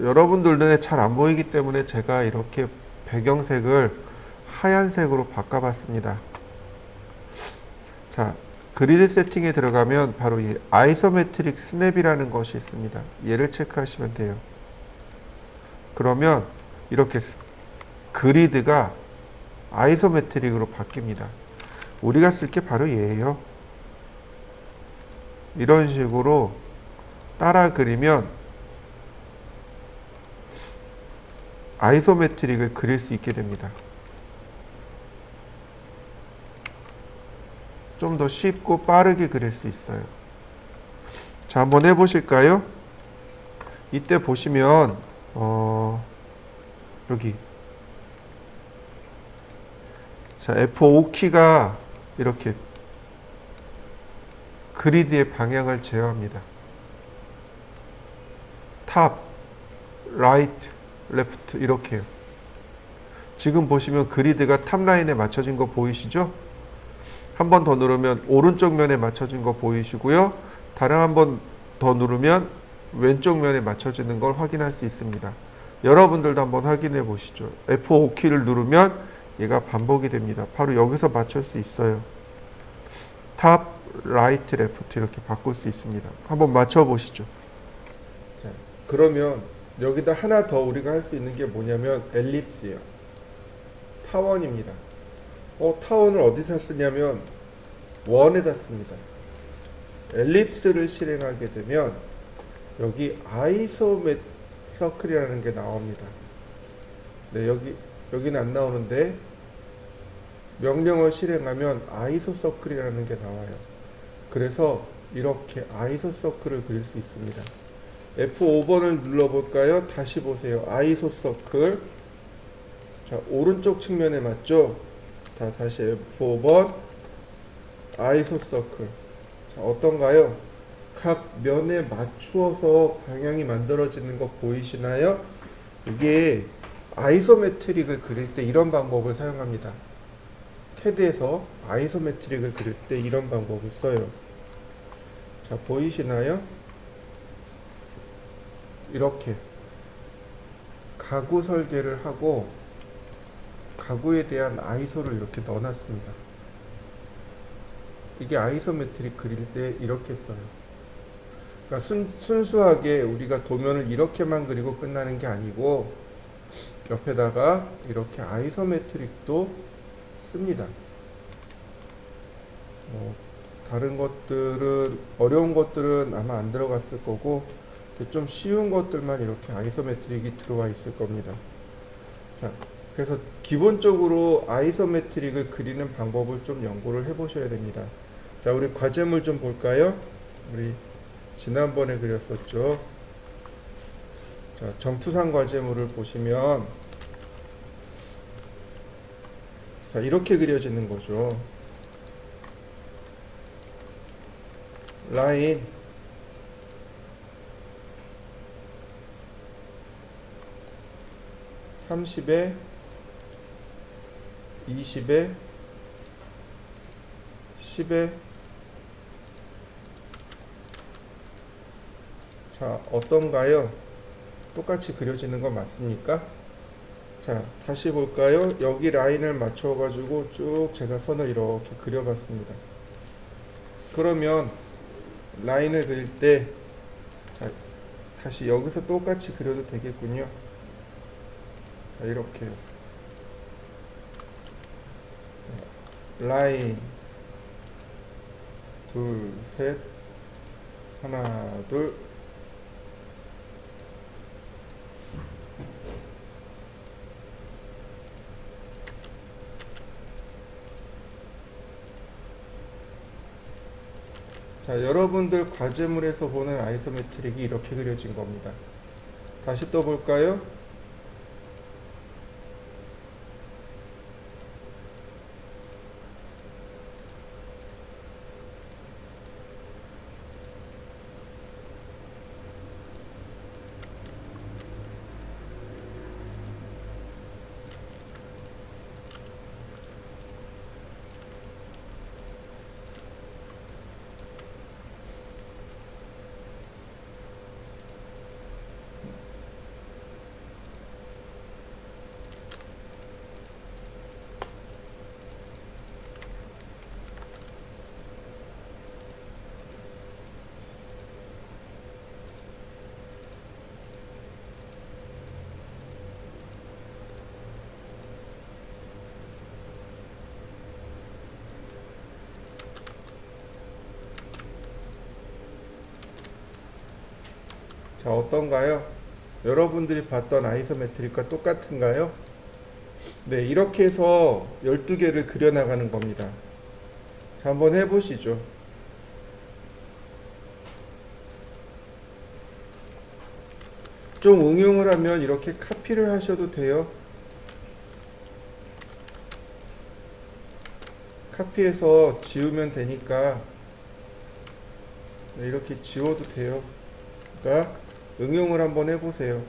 여러분들 눈에 잘 안 보이기 때문에 제가 이렇게 배경색을 하얀색으로 바꿔봤습니다. 자, 그리드 세팅에 들어가면 바로 이 아이소메트릭 스냅이라는 것이 있습니다. 얘를 체크하시면 돼요. 그러면 이렇게 그리드가 아이소메트릭으로 바뀝니다. 우리가 쓸 게 바로 얘예요. 이런 식으로 따라 그리면 아이소메트릭을 그릴 수 있게 됩니다. 좀 더 쉽고 빠르게 그릴 수 있어요. 자, 한번 해보실까요? 이때 보시면 여기 자, F5키가 이렇게 그리드의 방향을 제어합니다. 탑, 라이트, 레프트 이렇게요. 지금 보시면 그리드가 탑라인에 맞춰진 거 보이시죠? 한 번 더 누르면 오른쪽 면에 맞춰진 거 보이시고요. 다른 한 번 더 누르면 왼쪽 면에 맞춰지는 걸 확인할 수 있습니다. 여러분들도 한번 확인해 보시죠. F5키를 누르면 얘가 반복이 됩니다. 바로 여기서 맞출 수 있어요. 탑, 라이트, 레프트 이렇게 바꿀 수 있습니다. 한번 맞춰 보시죠. 자, 그러면 여기다 하나 더 우리가 할 수 있는 게 뭐냐면 엘립스예요. 타원입니다. 타원을 어디다 쓰냐면 원에다 씁니다. 엘립스를 실행하게 되면 여기 아이소메 서클이라는 게 나옵니다. 네, 여기는 안 나오는데 명령을 실행하면 아이소 서클이라는 게 나와요. 그래서 이렇게 아이소 서클을 그릴 수 있습니다. F5번을 눌러볼까요? 다시 보세요. 아이소 서클. 자, 오른쪽 측면에 맞죠? 자, 다시 F5번 아이소 서클. 자, 어떤가요? 각 면에 맞추어서 방향이 만들어지는 거 보이시나요? 이게 아이소메트릭을 그릴 때 이런 방법을 사용합니다. 캐드에서 아이소메트릭을 그릴 때 이런 방법을 써요. 자, 보이시나요? 이렇게 가구 설계를 하고 가구에 대한 아이소를 이렇게 넣어놨습니다. 이게 아이소메트릭 그릴 때 이렇게 써요. 그러니까 순수하게 우리가 도면을 이렇게만 그리고 끝나는 게 아니고 옆에다가 이렇게 아이소메트릭도 씁니다. 다른 것들은 어려운 것들은 아마 안 들어갔을 거고 좀 쉬운 것들만 이렇게 아이소메트릭이 들어와 있을 겁니다. 자, 그래서 기본적으로 아이소메트릭을 그리는 방법을 좀 연구를 해 보셔야 됩니다. 자, 우리 과제물 좀 볼까요? 우리 지난번에 그렸었죠. 자, 점투상 과제물을 보시면 자, 이렇게 그려지는 거죠. 라인 (30에) (20에) (10에) 자, 어떤가요? 똑같이 그려지는 거 맞습니까? 자, 다시 볼까요? 여기 라인을 맞춰 가지고 쭉 제가 선을 이렇게 그려 봤습니다. 그러면 라인을 그릴 때 자, 다시 여기서 똑같이 그려도 되겠군요. 자, 이렇게요. 라인 둘, 셋, 하나, 둘. 자, 여러분들 과제물에서 보는 아이소메트릭이 이렇게 그려진 겁니다. 다시 또 볼까요? 자, 어떤가요? 여러분들이 봤던 아이소메트릭과 똑같은가요? 네, 이렇게 해서 12개를 그려나가는 겁니다. 자, 한번 해보시죠. 좀 응용을 하면 이렇게 카피를 하셔도 돼요. 카피해서 지우면 되니까 네, 이렇게 지워도 돼요. 그러니까 응용을 한번 해보세요.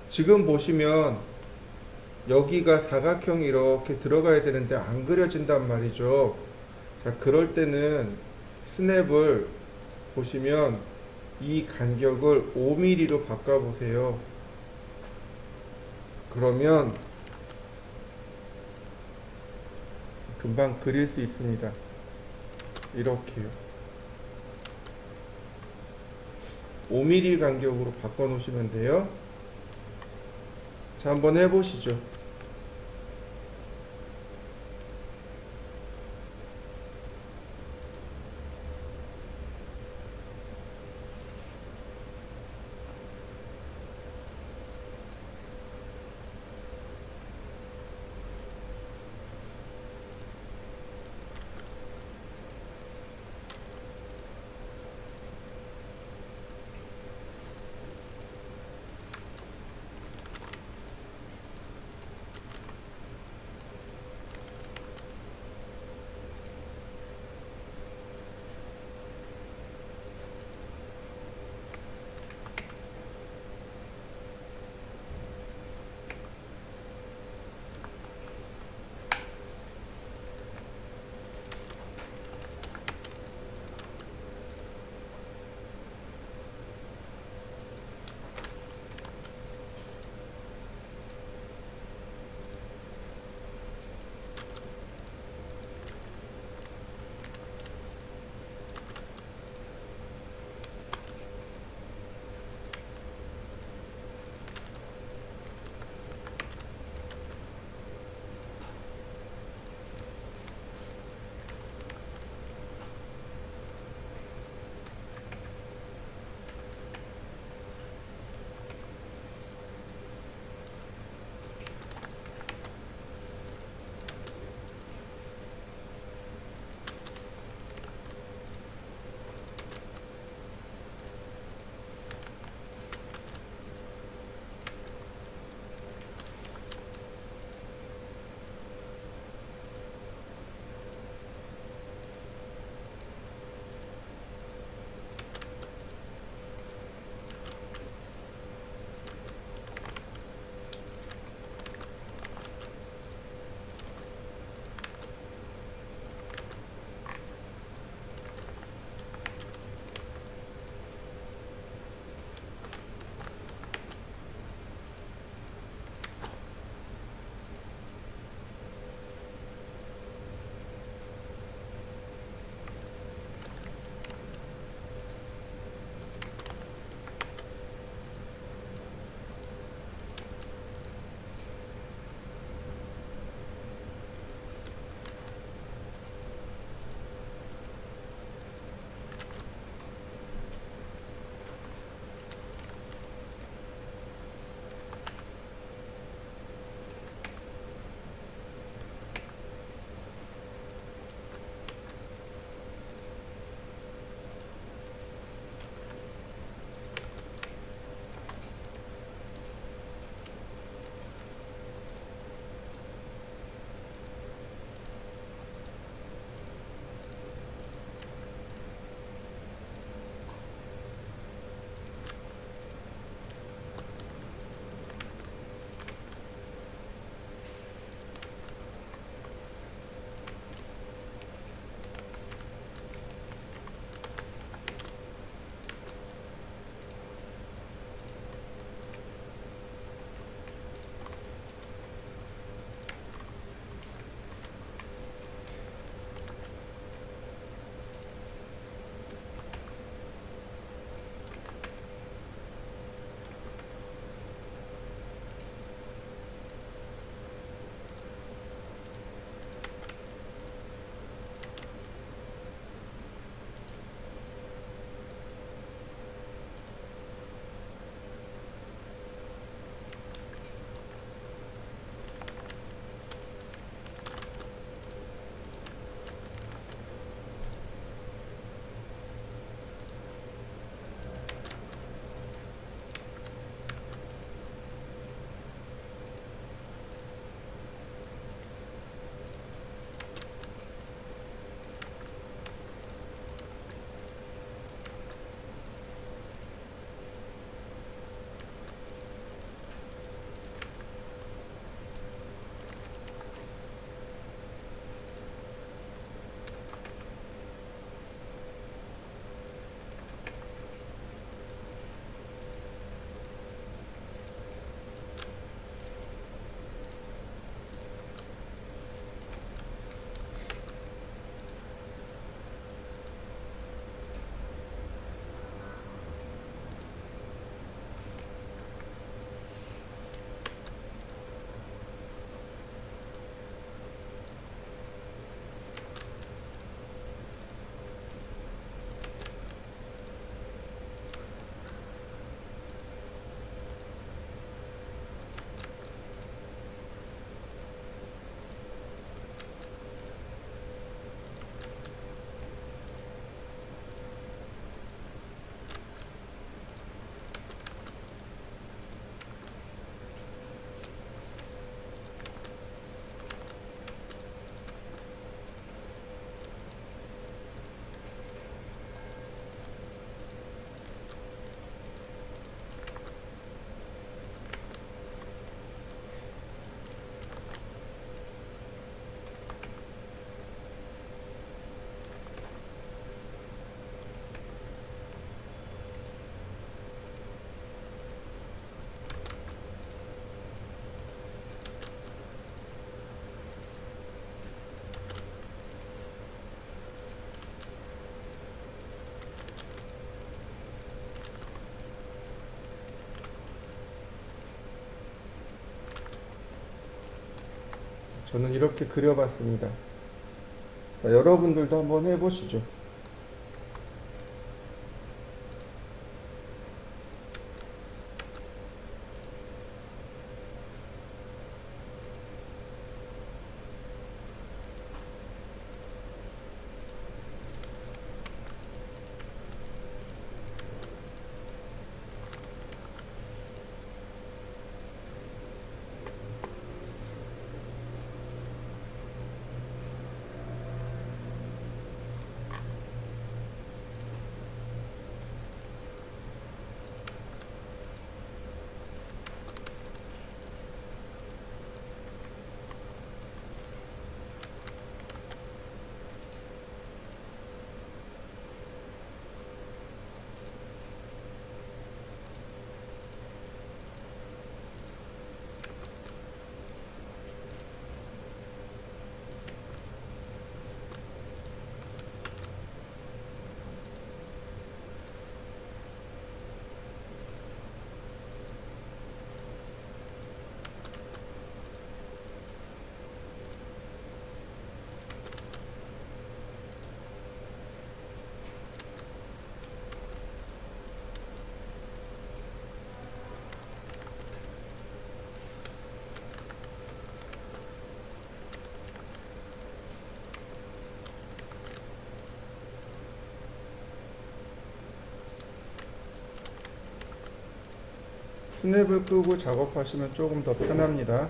지금 보시면 여기가 사각형이 이렇게 들어가야 되는데 안 그려진단 말이죠. 자, 그럴 때는 스냅을 보시면 이 간격을 5mm로 바꿔보세요. 그러면 금방 그릴 수 있습니다. 이렇게요. 5mm 간격으로 바꿔 놓으시면 돼요. 자, 한번 해보시죠. 저는 이렇게 그려봤습니다. 자, 여러분들도 한번 해보시죠. 스냅을 끄고 작업하시면 조금 더 편합니다.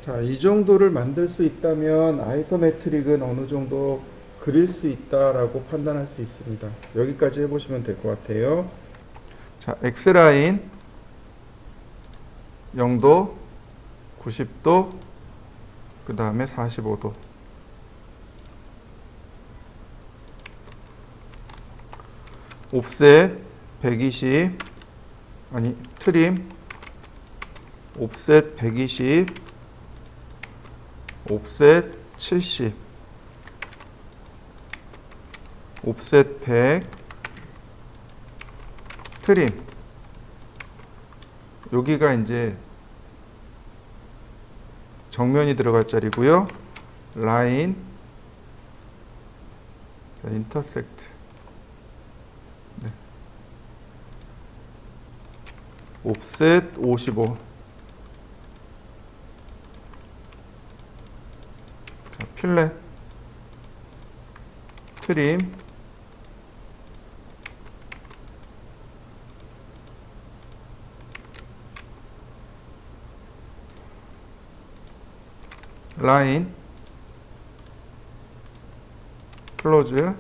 자, 이 정도를 만들 수 있다면 아이소메트릭은 어느 정도 그릴 수 있다라고 판단할 수 있습니다. 여기까지 해보시면 될 것 같아요. 자, X라인 0도, 90도, 그 다음에 45도. 옵셋 120, 아니 트림, 옵셋 120, 옵셋 70, 옵셋 100, 트림. 여기가 이제 정면이 들어갈 자리고요. 라인, 인터섹트. 네. 옵셋 55. 자, 필렛, 트림, 라인, 클로즈,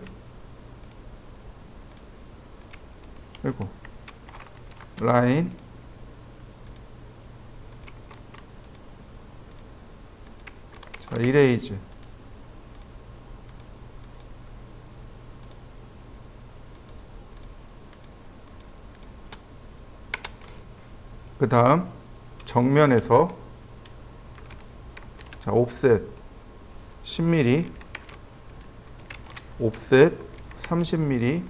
그리고 라인, 자, 이레이즈, 그 다음 정면에서 자, 옵셋 10mm, 옵셋 30mm,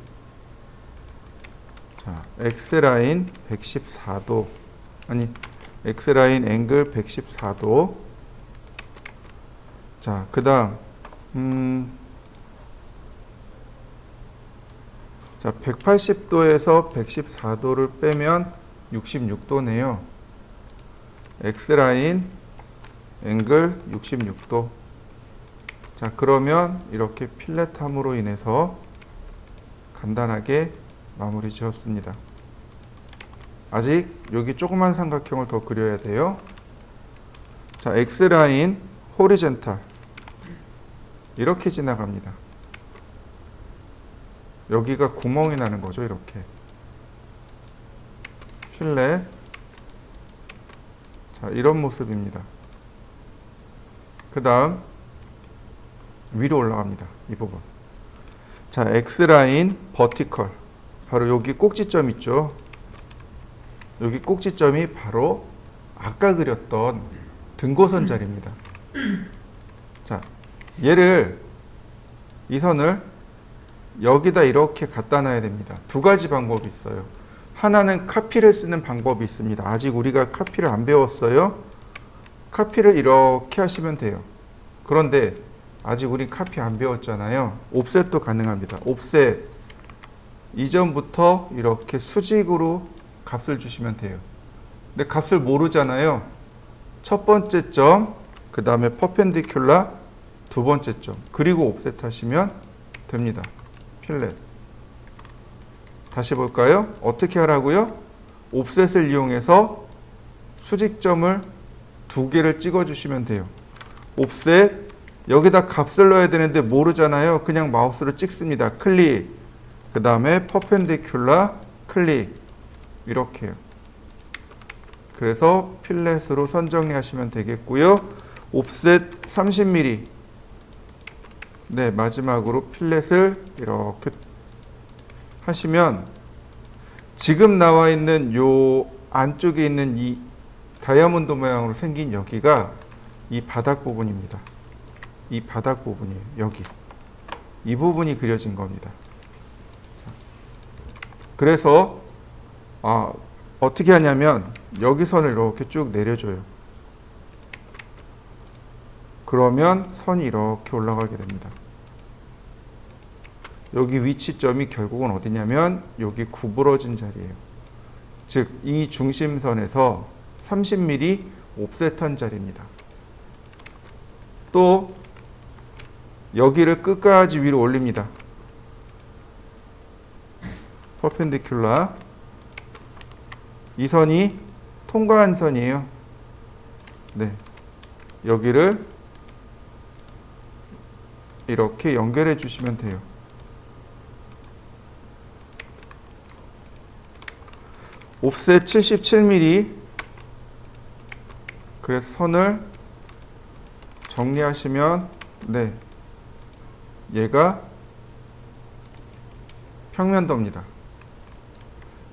자, X라인 114도, 아니, X라인 앵글 114도. 자, 그 다음, 자, 180도에서 114도를 빼면 66도네요. X라인 앵글 66도. 자, 그러면 이렇게 필렛함으로 인해서 간단하게 마무리 지었습니다. 아직 여기 조그만 삼각형을 더 그려야 돼요. 자, X라인 호리젠탈 이렇게 지나갑니다. 여기가 구멍이 나는 거죠. 이렇게 필렛. 자, 이런 모습입니다. 그 다음 위로 올라갑니다. 이 부분. 자, X라인 버티컬, 바로 여기 꼭지점 있죠. 여기 꼭지점이 바로 아까 그렸던 등고선 자리입니다. 자, 얘를, 이 선을 여기다 이렇게 갖다 놔야 됩니다. 두 가지 방법이 있어요. 하나는 카피를 쓰는 방법이 있습니다. 아직 우리가 카피를 안 배웠어요. 카피를 이렇게 하시면 돼요. 그런데 아직 우리 카피 안 배웠잖아요. 옵셋도 가능합니다. 옵셋 이전부터 이렇게 수직으로 값을 주시면 돼요. 근데 값을 모르잖아요. 첫 번째 점, 그 다음에 퍼펜디큘라 두 번째 점, 그리고 옵셋 하시면 됩니다. 필렛. 다시 볼까요? 어떻게 하라고요? 옵셋을 이용해서 수직점을 두 개를 찍어 주시면 돼요. 옵셋, 여기다 값을 넣어야 되는데 모르잖아요. 그냥 마우스로 찍습니다. 클릭, 그 다음에 퍼펜디큘라 클릭, 이렇게요. 그래서 필렛으로 선 정리하시면 되겠고요. 옵셋 30mm. 네, 마지막으로 필렛을 이렇게 하시면 지금 나와 있는 요 안쪽에 있는 이 다이아몬드 모양으로 생긴 여기가 이 바닥 부분입니다. 이 바닥 부분이에요. 여기. 이 부분이 그려진 겁니다. 그래서 어떻게 하냐면 여기 선을 이렇게 쭉 내려줘요. 그러면 선이 이렇게 올라가게 됩니다. 여기 위치점이 결국은 어디냐면 여기 구부러진 자리예요. 즉, 이 중심선에서 30mm 옵셋한 자리입니다. 또 여기를 끝까지 위로 올립니다. 퍼펜디큘라. 이 선이 통과한 선이에요. 네. 여기를 이렇게 연결해 주시면 돼요. 옵셋 77mm. 그래서 선을 정리하시면 네, 얘가 평면도입니다.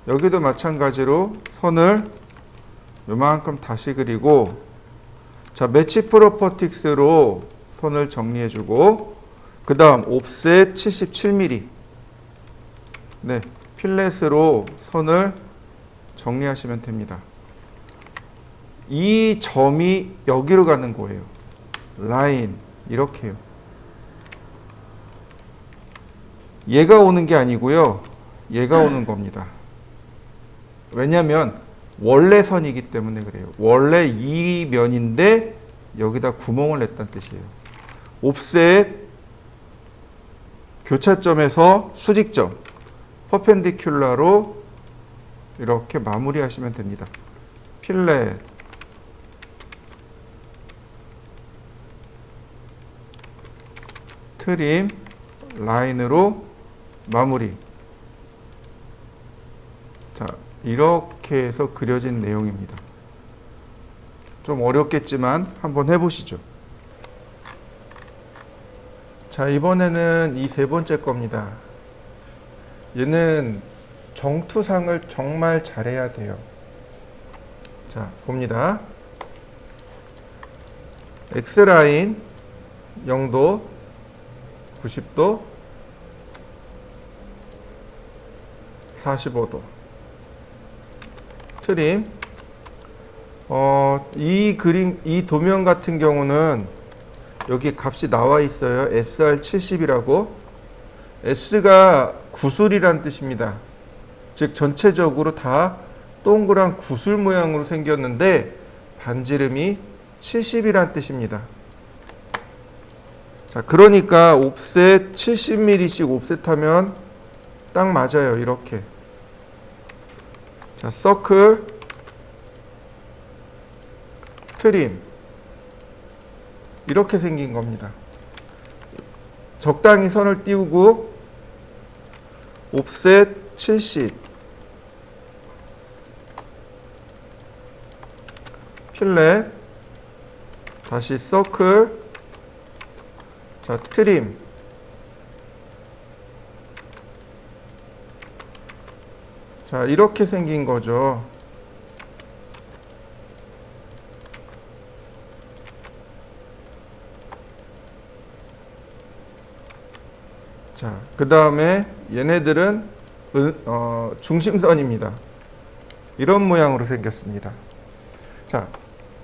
여기도 마찬가지로 선을 요만큼 다시 그리고, 자, 매치 프로퍼틱스로 선을 정리해주고, 그 다음 옵셋 77mm, 네, 필렛으로 선을 정리하시면 됩니다. 이 점이 여기로 가는 거예요. 라인, 이렇게요. 얘가 오는 게 아니고요, 얘가 오는 겁니다. 왜냐하면 원래 선이기 때문에 그래요. 원래 이 면인데 여기다 구멍을 냈다는 뜻이에요. 옵셋 교차점에서 수직점 퍼펜디큘라로 이렇게 마무리하시면 됩니다. 필렛, 트림, 라인으로 마무리. 자, 이렇게 해서 그려진 내용입니다. 좀 어렵겠지만 한번 해보시죠. 자, 이번에는 이 세 번째 겁니다. 얘는 정투상을 정말 잘해야 돼요. 자, 봅니다. X라인 0도, 90도, 45도. 트림. 이 그림, 이 도면 같은 경우는 여기 값이 나와 있어요. SR70이라고. S가 구슬이란 뜻입니다. 즉 전체적으로 다 동그란 구슬 모양으로 생겼는데 반지름이 70이란 뜻입니다. 자, 그러니까 옵셋 70mm씩 옵셋하면 딱 맞아요. 이렇게. 자, 서클, 트림, 이렇게 생긴 겁니다. 적당히 선을 띄우고 옵셋 70, 필렛, 다시 서클, 자, 트림, 자, 이렇게 생긴 거죠. 자, 그 다음에 얘네들은 중심선입니다. 이런 모양으로 생겼습니다. 자,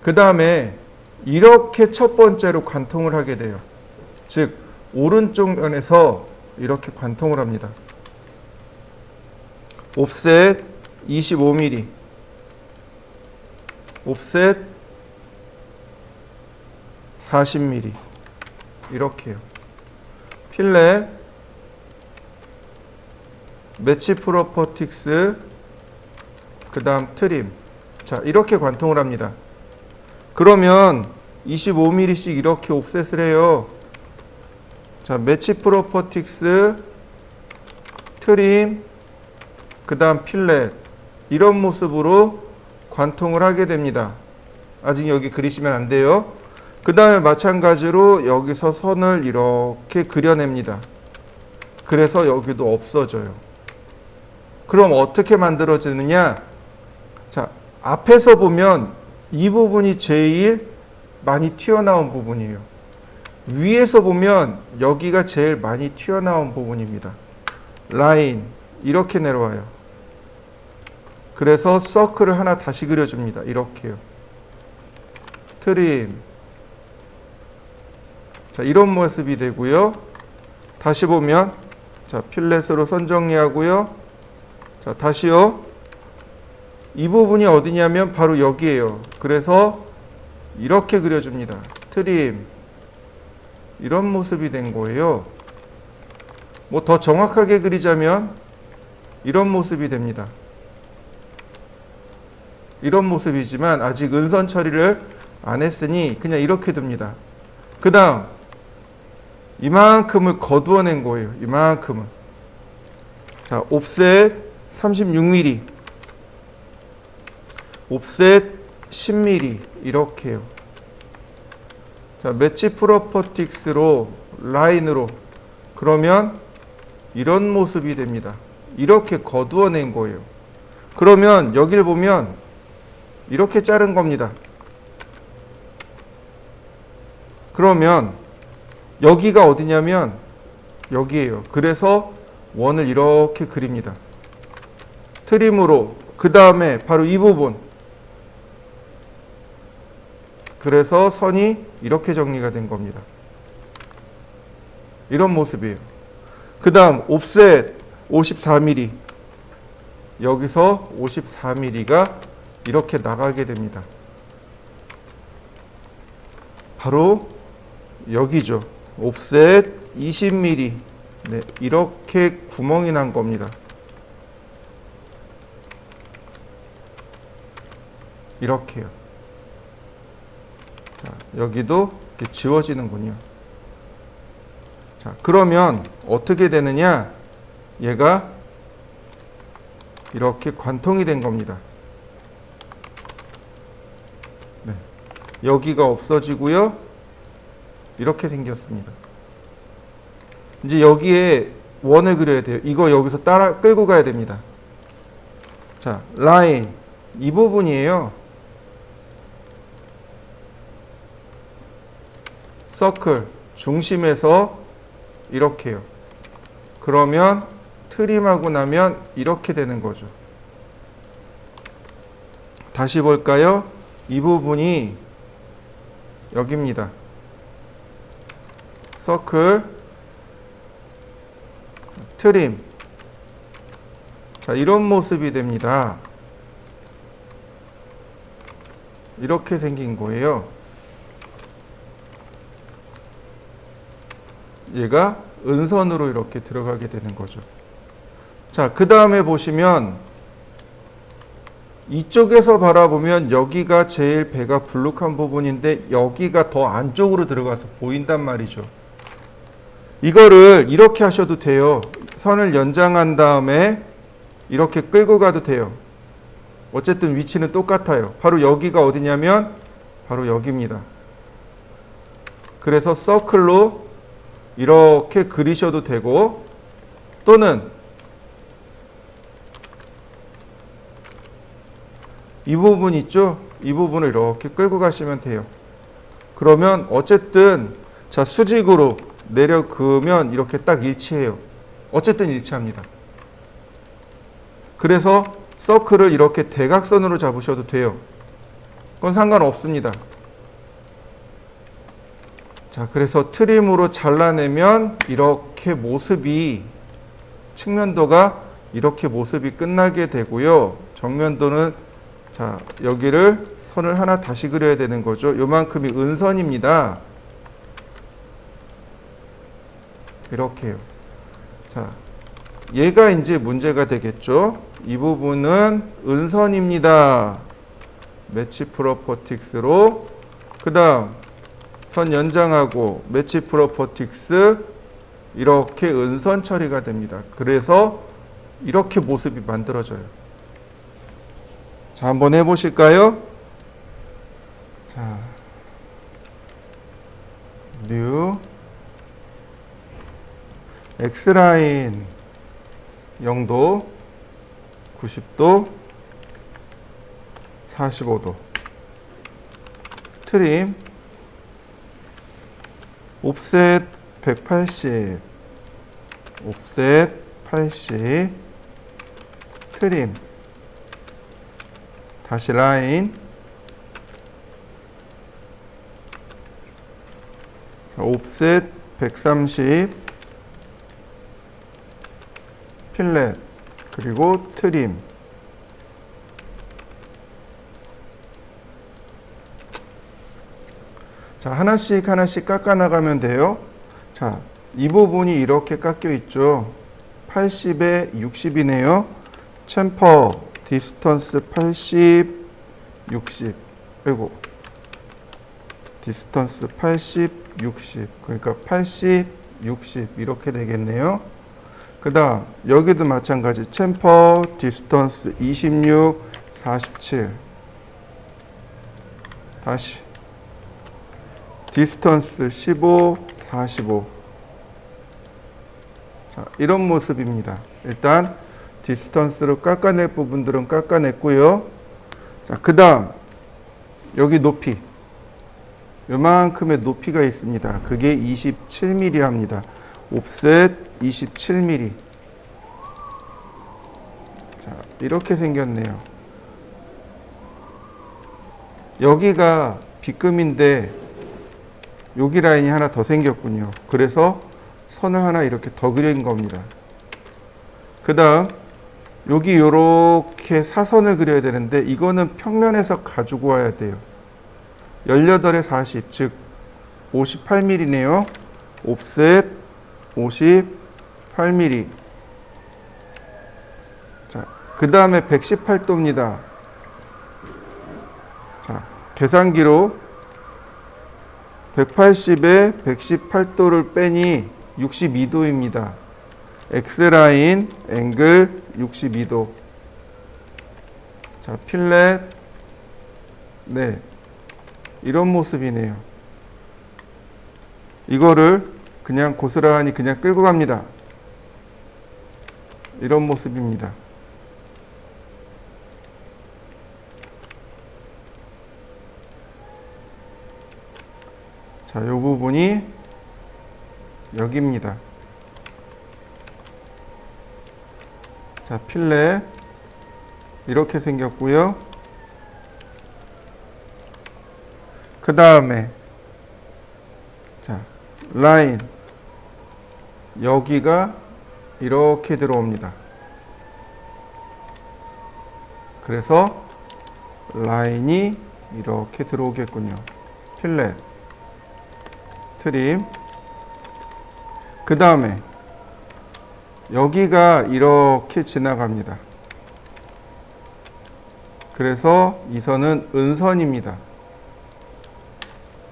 그 다음에 이렇게 첫 번째로 관통을 하게 돼요. 즉 오른쪽 면에서 이렇게 관통을 합니다. 옵셋 25mm, 옵셋 40mm, 이렇게요. 필렛, 매치 프로퍼틱스, 그 다음 트림. 자, 이렇게 관통을 합니다. 그러면 25mm씩 이렇게 옵셋을 해요. 자, 매치 프로퍼틱스, 트림, 그 다음 필렛. 이런 모습으로 관통을 하게 됩니다. 아직 여기 그리시면 안 돼요. 그 다음에 마찬가지로 여기서 선을 이렇게 그려냅니다. 그래서 여기도 없어져요. 그럼 어떻게 만들어지느냐? 자, 앞에서 보면 이 부분이 제일 많이 튀어나온 부분이에요. 위에서 보면 여기가 제일 많이 튀어나온 부분입니다. 라인, 이렇게 내려와요. 그래서 서클을 하나 다시 그려줍니다. 이렇게요. 트림. 자, 이런 모습이 되고요. 다시 보면, 자, 필렛으로 선 정리하고요. 자, 다시요. 이 부분이 어디냐면 바로 여기에요. 그래서 이렇게 그려줍니다. 트림. 이런 모습이 된 거예요. 뭐 더 정확하게 그리자면 이런 모습이 됩니다. 이런 모습이지만 아직 은선 처리를 안 했으니 그냥 이렇게 둡니다. 그 다음 이만큼을 거두어낸 거예요. 이만큼은. 자, 옵셋 36mm, 옵셋 10mm 이렇게요. 자, 매치 프로퍼틱스로 라인으로 그러면 이런 모습이 됩니다. 이렇게 거두어낸 거예요. 그러면 여기를 보면 이렇게 자른 겁니다. 그러면 여기가 어디냐면 여기에요. 그래서 원을 이렇게 그립니다. 트림으로. 그 다음에 바로 이 부분. 그래서 선이 이렇게 정리가 된 겁니다. 이런 모습이에요. 그 다음 옵셋 54mm. 여기서 54mm가 이렇게 나가게 됩니다. 바로 여기죠. 옵셋 20mm. 네, 이렇게 구멍이 난 겁니다. 이렇게요. 자, 여기도 이렇게 지워지는군요. 자, 그러면 어떻게 되느냐? 얘가 이렇게 관통이 된 겁니다. 네. 여기가 없어지고요. 이렇게 생겼습니다. 이제 여기에 원을 그려야 돼요. 이거 여기서 따라 끌고 가야 됩니다. 자, 라인 이 부분이에요. 서클 중심에서 이렇게요. 그러면 트림하고 나면 이렇게 되는 거죠. 다시 볼까요? 이 부분이 여기입니다. 서클, 트림. 자, 이런 모습이 됩니다. 이렇게 생긴 거예요. 얘가 은선으로 이렇게 들어가게 되는 거죠. 자, 그 다음에 보시면 이쪽에서 바라보면 여기가 제일 배가 불룩한 부분인데 여기가 더 안쪽으로 들어가서 보인단 말이죠. 이거를 이렇게 하셔도 돼요. 선을 연장한 다음에 이렇게 끌고 가도 돼요. 어쨌든 위치는 똑같아요. 바로 여기가 어디냐면 바로 여기입니다. 그래서 서클로 이렇게 그리셔도 되고 또는 이 부분 있죠? 이 부분을 이렇게 끌고 가시면 돼요. 그러면 어쨌든 자, 수직으로 내려 그으면 이렇게 딱 일치해요. 어쨌든 일치합니다. 그래서 서클을 이렇게 대각선으로 잡으셔도 돼요. 그건 상관없습니다. 자, 그래서 트림으로 잘라내면 이렇게 모습이 측면도가 이렇게 모습이 끝나게 되고요. 정면도는 자, 여기를 선을 하나 다시 그려야 되는 거죠. 요만큼이 은선입니다. 이렇게요. 자, 얘가 이제 문제가 되겠죠. 이 부분은 은선입니다. 매치 프로퍼틱스로 그 다음 선 연장하고 매치 프로퍼틱스 이렇게 은선 처리가 됩니다. 그래서 이렇게 모습이 만들어져요. 자, 한번 해보실까요? 자, 뉴 X라인 0도 90도 45도 트림 옵셋 180 옵셋 80 트림 다시 라인 옵셋 130 필렛 그리고 트림 자, 하나씩 하나씩 깎아 나가면 돼요. 자, 이 부분이 이렇게 깎여 있죠. 80에 60이네요. 챔퍼 디스턴스 80 60 아이고 디스턴스 80, 60. 그러니까 80, 60 이렇게 되겠네요. 그 다음 여기도 마찬가지. 챔퍼 디스턴스 26, 47. 다시 디스턴스 15, 45. 자, 이런 모습입니다. 일단 디스턴스로 깎아낼 부분들은 깎아냈고요. 자, 그 다음 여기 높이 요만큼의 높이가 있습니다. 그게 27mm랍니다. 옵셋 27mm. 자, 이렇게 생겼네요. 여기가 빗금인데 여기 라인이 하나 더 생겼군요. 그래서 선을 하나 이렇게 더 그린 겁니다. 그 다음 여기 이렇게 사선을 그려야 되는데 이거는 평면에서 가지고 와야 돼요. 18에 40, 즉 58mm네요. 옵셋 58mm. 자, 그 다음에 118도입니다. 자, 계산기로 180에 118도를 빼니 62도입니다. X라인 앵글 62도. 자, 필렛. 네. 이런 모습이네요. 이거를 그냥 고스란히 그냥 끌고 갑니다. 이런 모습입니다. 자, 요 부분이 여기입니다. 자, 필렛 이렇게 생겼고요. 그 다음에 자, 라인 여기가 이렇게 들어옵니다. 그래서 라인이 이렇게 들어오겠군요. 필렛 트림. 그 다음에 여기가 이렇게 지나갑니다. 그래서 이 선은 은선입니다.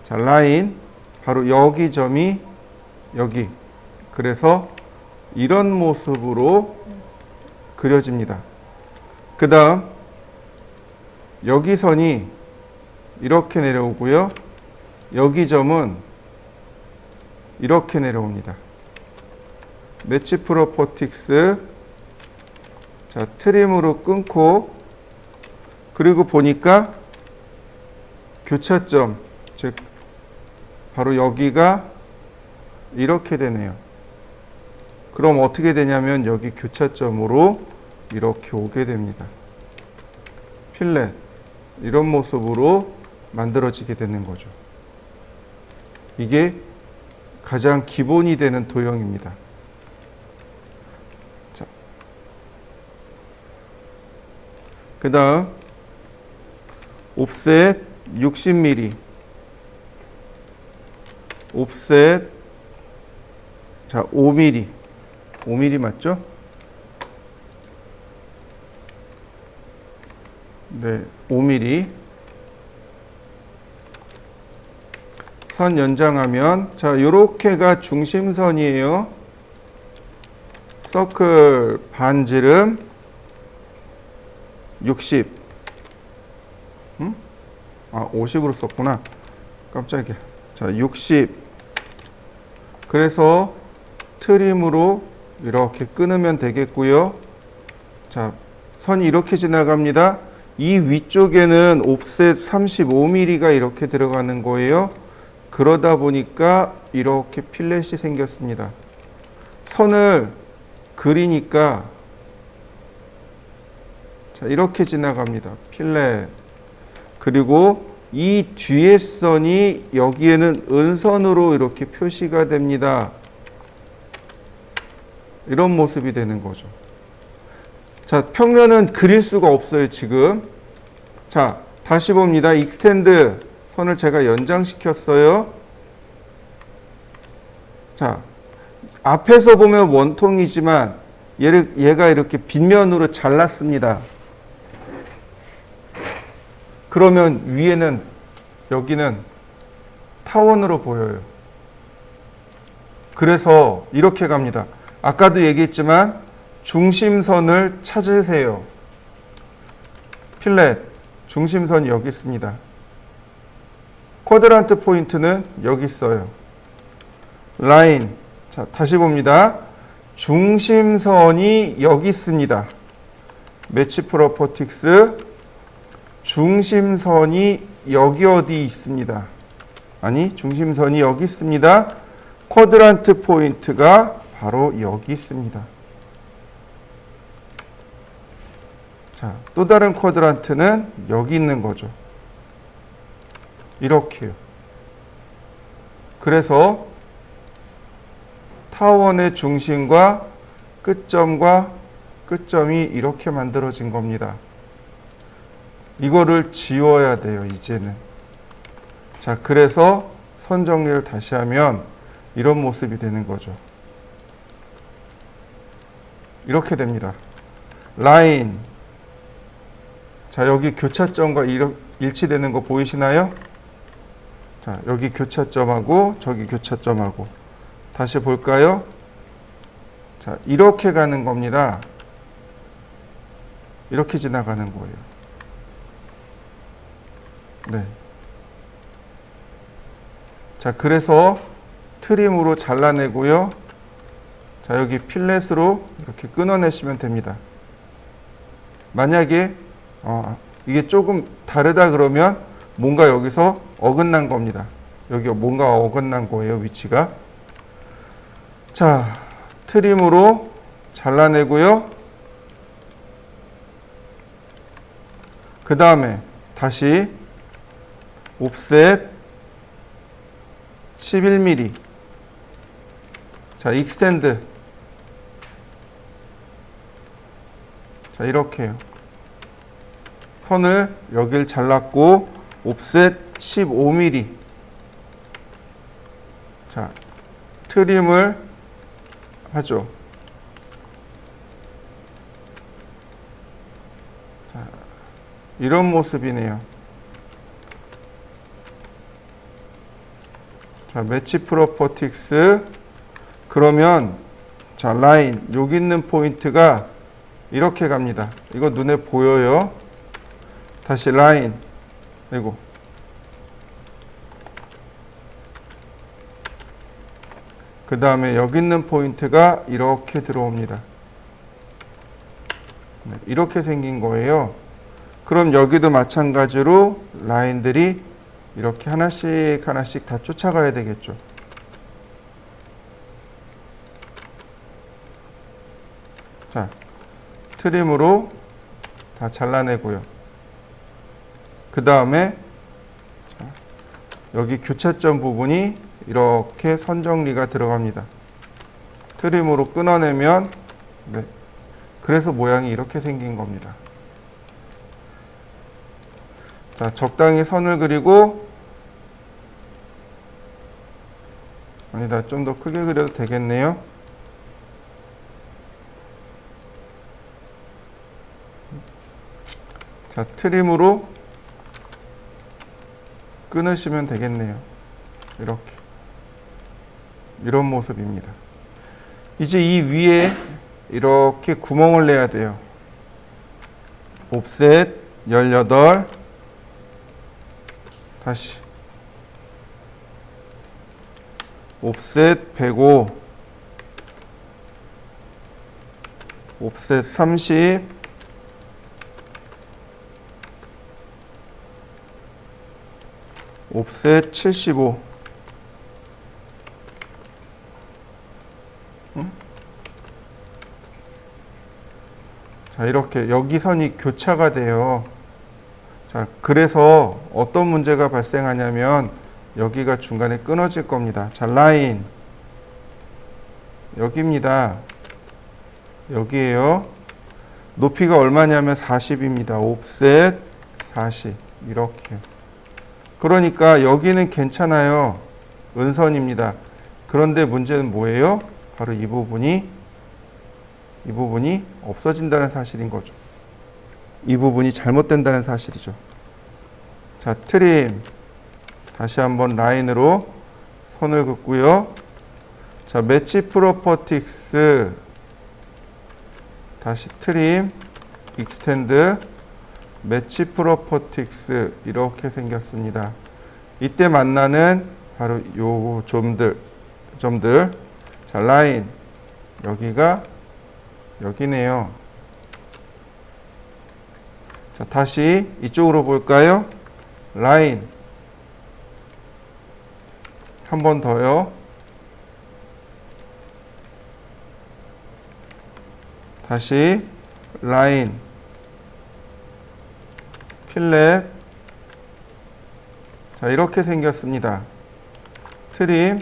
자, 라인 바로 여기 점이 여기. 그래서 이런 모습으로 그려집니다. 그 다음 여기 선이 이렇게 내려오고요. 여기 점은 이렇게 내려옵니다. 매치 프로퍼틱스. 자, 트림으로 끊고 그리고 보니까 교차점, 즉 바로 여기가 이렇게 되네요. 그럼 어떻게 되냐면 여기 교차점으로 이렇게 오게 됩니다. 필렛 이런 모습으로 만들어지게 되는 거죠. 이게 가장 기본이 되는 도형입니다. 자, 그 다음 옵셋 60mm. 옵셋 자 5mm. 5mm 맞죠? 네, 5mm. 선 연장하면 자, 요렇게가 중심선이에요. 서클 반지름 60. 아, 50으로 썼구나. 깜짝이야. 자, 60. 그래서 트림으로 이렇게 끊으면 되겠고요. 자, 선이 이렇게 지나갑니다. 이 위쪽에는 옵셋 35mm가 이렇게 들어가는 거예요. 그러다 보니까 이렇게 필렛이 생겼습니다. 선을 그리니까 자, 이렇게 지나갑니다. 필렛. 그리고 이 뒤에 선이 여기에는 은선으로 이렇게 표시가 됩니다. 이런 모습이 되는 거죠. 자, 평면은 그릴 수가 없어요, 지금. 자, 다시 봅니다. 익스텐드 선을 제가 연장시켰어요. 자, 앞에서 보면 원통이지만 얘가 이렇게 빗면으로 잘랐습니다. 그러면 위에는 여기는 타원으로 보여요. 그래서 이렇게 갑니다. 아까도 얘기했지만 중심선을 찾으세요. 필렛, 중심선이 여기 있습니다. 쿼드란트 포인트는 여기 있어요. 라인, 자 다시 봅니다. 중심선이 여기 있습니다. 매치 프로퍼틱스, 중심선이 여기 어디 있습니다. 아니, 중심선이 여기 있습니다. 쿼드란트 포인트가 바로 여기 있습니다. 자, 또 다른 쿼드란트는 여기 있는 거죠. 이렇게요. 그래서 타원의 중심과 끝점과 끝점이 이렇게 만들어진 겁니다. 이거를 지워야 돼요, 이제는. 자, 그래서 선 정리를 다시 하면 이런 모습이 되는 거죠. 이렇게 됩니다. 라인. 자, 여기 교차점과 일치되는 거 보이시나요? 자, 여기 교차점하고 저기 교차점하고 다시 볼까요? 자, 이렇게 가는 겁니다. 이렇게 지나가는 거예요. 네. 자, 그래서 트림으로 잘라내고요. 자, 여기 필렛으로 이렇게 끊어내시면 됩니다. 만약에 이게 조금 다르다 그러면 뭔가 여기서 어긋난 겁니다. 여기 뭔가 어긋난 거예요, 위치가. 자, 트림으로 잘라내고요. 그 다음에 다시 옵셋 11mm. 자, 익스텐드. 자, 이렇게요. 선을 여길 잘랐고 옵셋 15mm. 자, 트림을 하죠. 자, 이런 모습이네요. 자, 매치 프로퍼틱스. 그러면 자, 라인 여기 있는 포인트가 이렇게 갑니다. 이거 눈에 보여요. 다시 라인. 그리고 그 다음에 여기 있는 포인트가 이렇게 들어옵니다. 네, 이렇게 생긴 거예요. 그럼 여기도 마찬가지로 라인들이 이렇게 하나씩 하나씩 다 쫓아가야 되겠죠. 자, 트림으로 다 잘라내고요. 그 다음에 여기 교차점 부분이 이렇게 선 정리가 들어갑니다. 트림으로 끊어내면 네, 그래서 모양이 이렇게 생긴 겁니다. 자, 적당히 선을 그리고 아니다, 좀 더 크게 그려도 되겠네요. 자, 트림으로 끊으시면 되겠네요. 이렇게. 이런 모습입니다. 이제 이 위에 이렇게 구멍을 내야 돼요. 옵셋 18. 다시. 옵셋 105. 옵셋 30. 옵셋 75. 자, 이렇게 여기 선이 교차가 돼요. 자, 그래서 어떤 문제가 발생하냐면 여기가 중간에 끊어질 겁니다. 자, 라인 여기입니다. 여기에요. 높이가 얼마냐면 40입니다. 옵셋 40. 이렇게. 그러니까 여기는 괜찮아요. 은선입니다. 그런데 문제는 뭐예요? 바로 이 부분이 없어진다는 사실인 거죠. 이 부분이 잘못된다는 사실이죠. 자, 트림. 다시 한번 라인으로 선을 긋고요. 자, 매치 프로퍼티스 다시 트림, 익스텐드, 매치 프로퍼티스 이렇게 생겼습니다. 이때 만나는 바로 요 점들. 자, 라인 여기가 여기네요. 자, 다시 이쪽으로 볼까요? 라인 한 번 더요. 다시 라인, 필렛. 자, 이렇게 생겼습니다. 트림,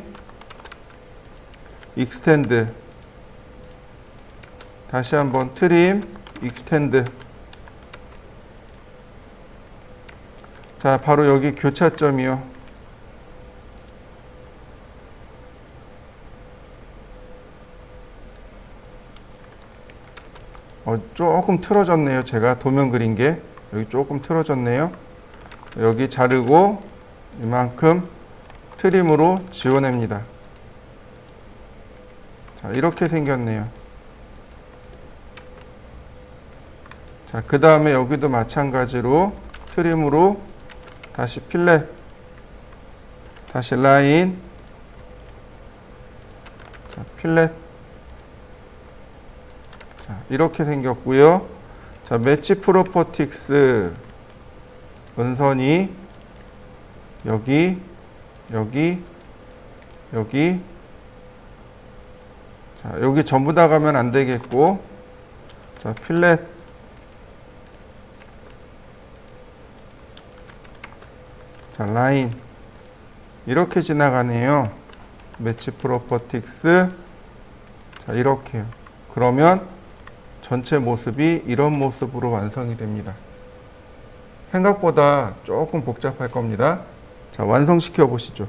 익스텐드. 다시 한번 트림, 익스텐드. 자, 바로 여기 교차점이요. 조금 틀어졌네요. 제가 도면 그린 게 여기 조금 틀어졌네요. 여기 자르고 이만큼 트림으로 지워냅니다. 자, 이렇게 생겼네요. 자, 그 다음에 여기도 마찬가지로 트림으로 다시 필렛, 다시 라인, 자, 필렛. 자, 이렇게 생겼고요. 자, 매치 프로퍼티스 은선이 여기, 여기, 여기. 자, 여기 전부 다 가면 안 되겠고, 자, 필렛. 자, 라인. 이렇게 지나가네요. 매치 프로퍼티스. 자, 이렇게요. 그러면 전체 모습이 이런 모습으로 완성이 됩니다. 생각보다 조금 복잡할 겁니다. 자, 완성시켜 보시죠.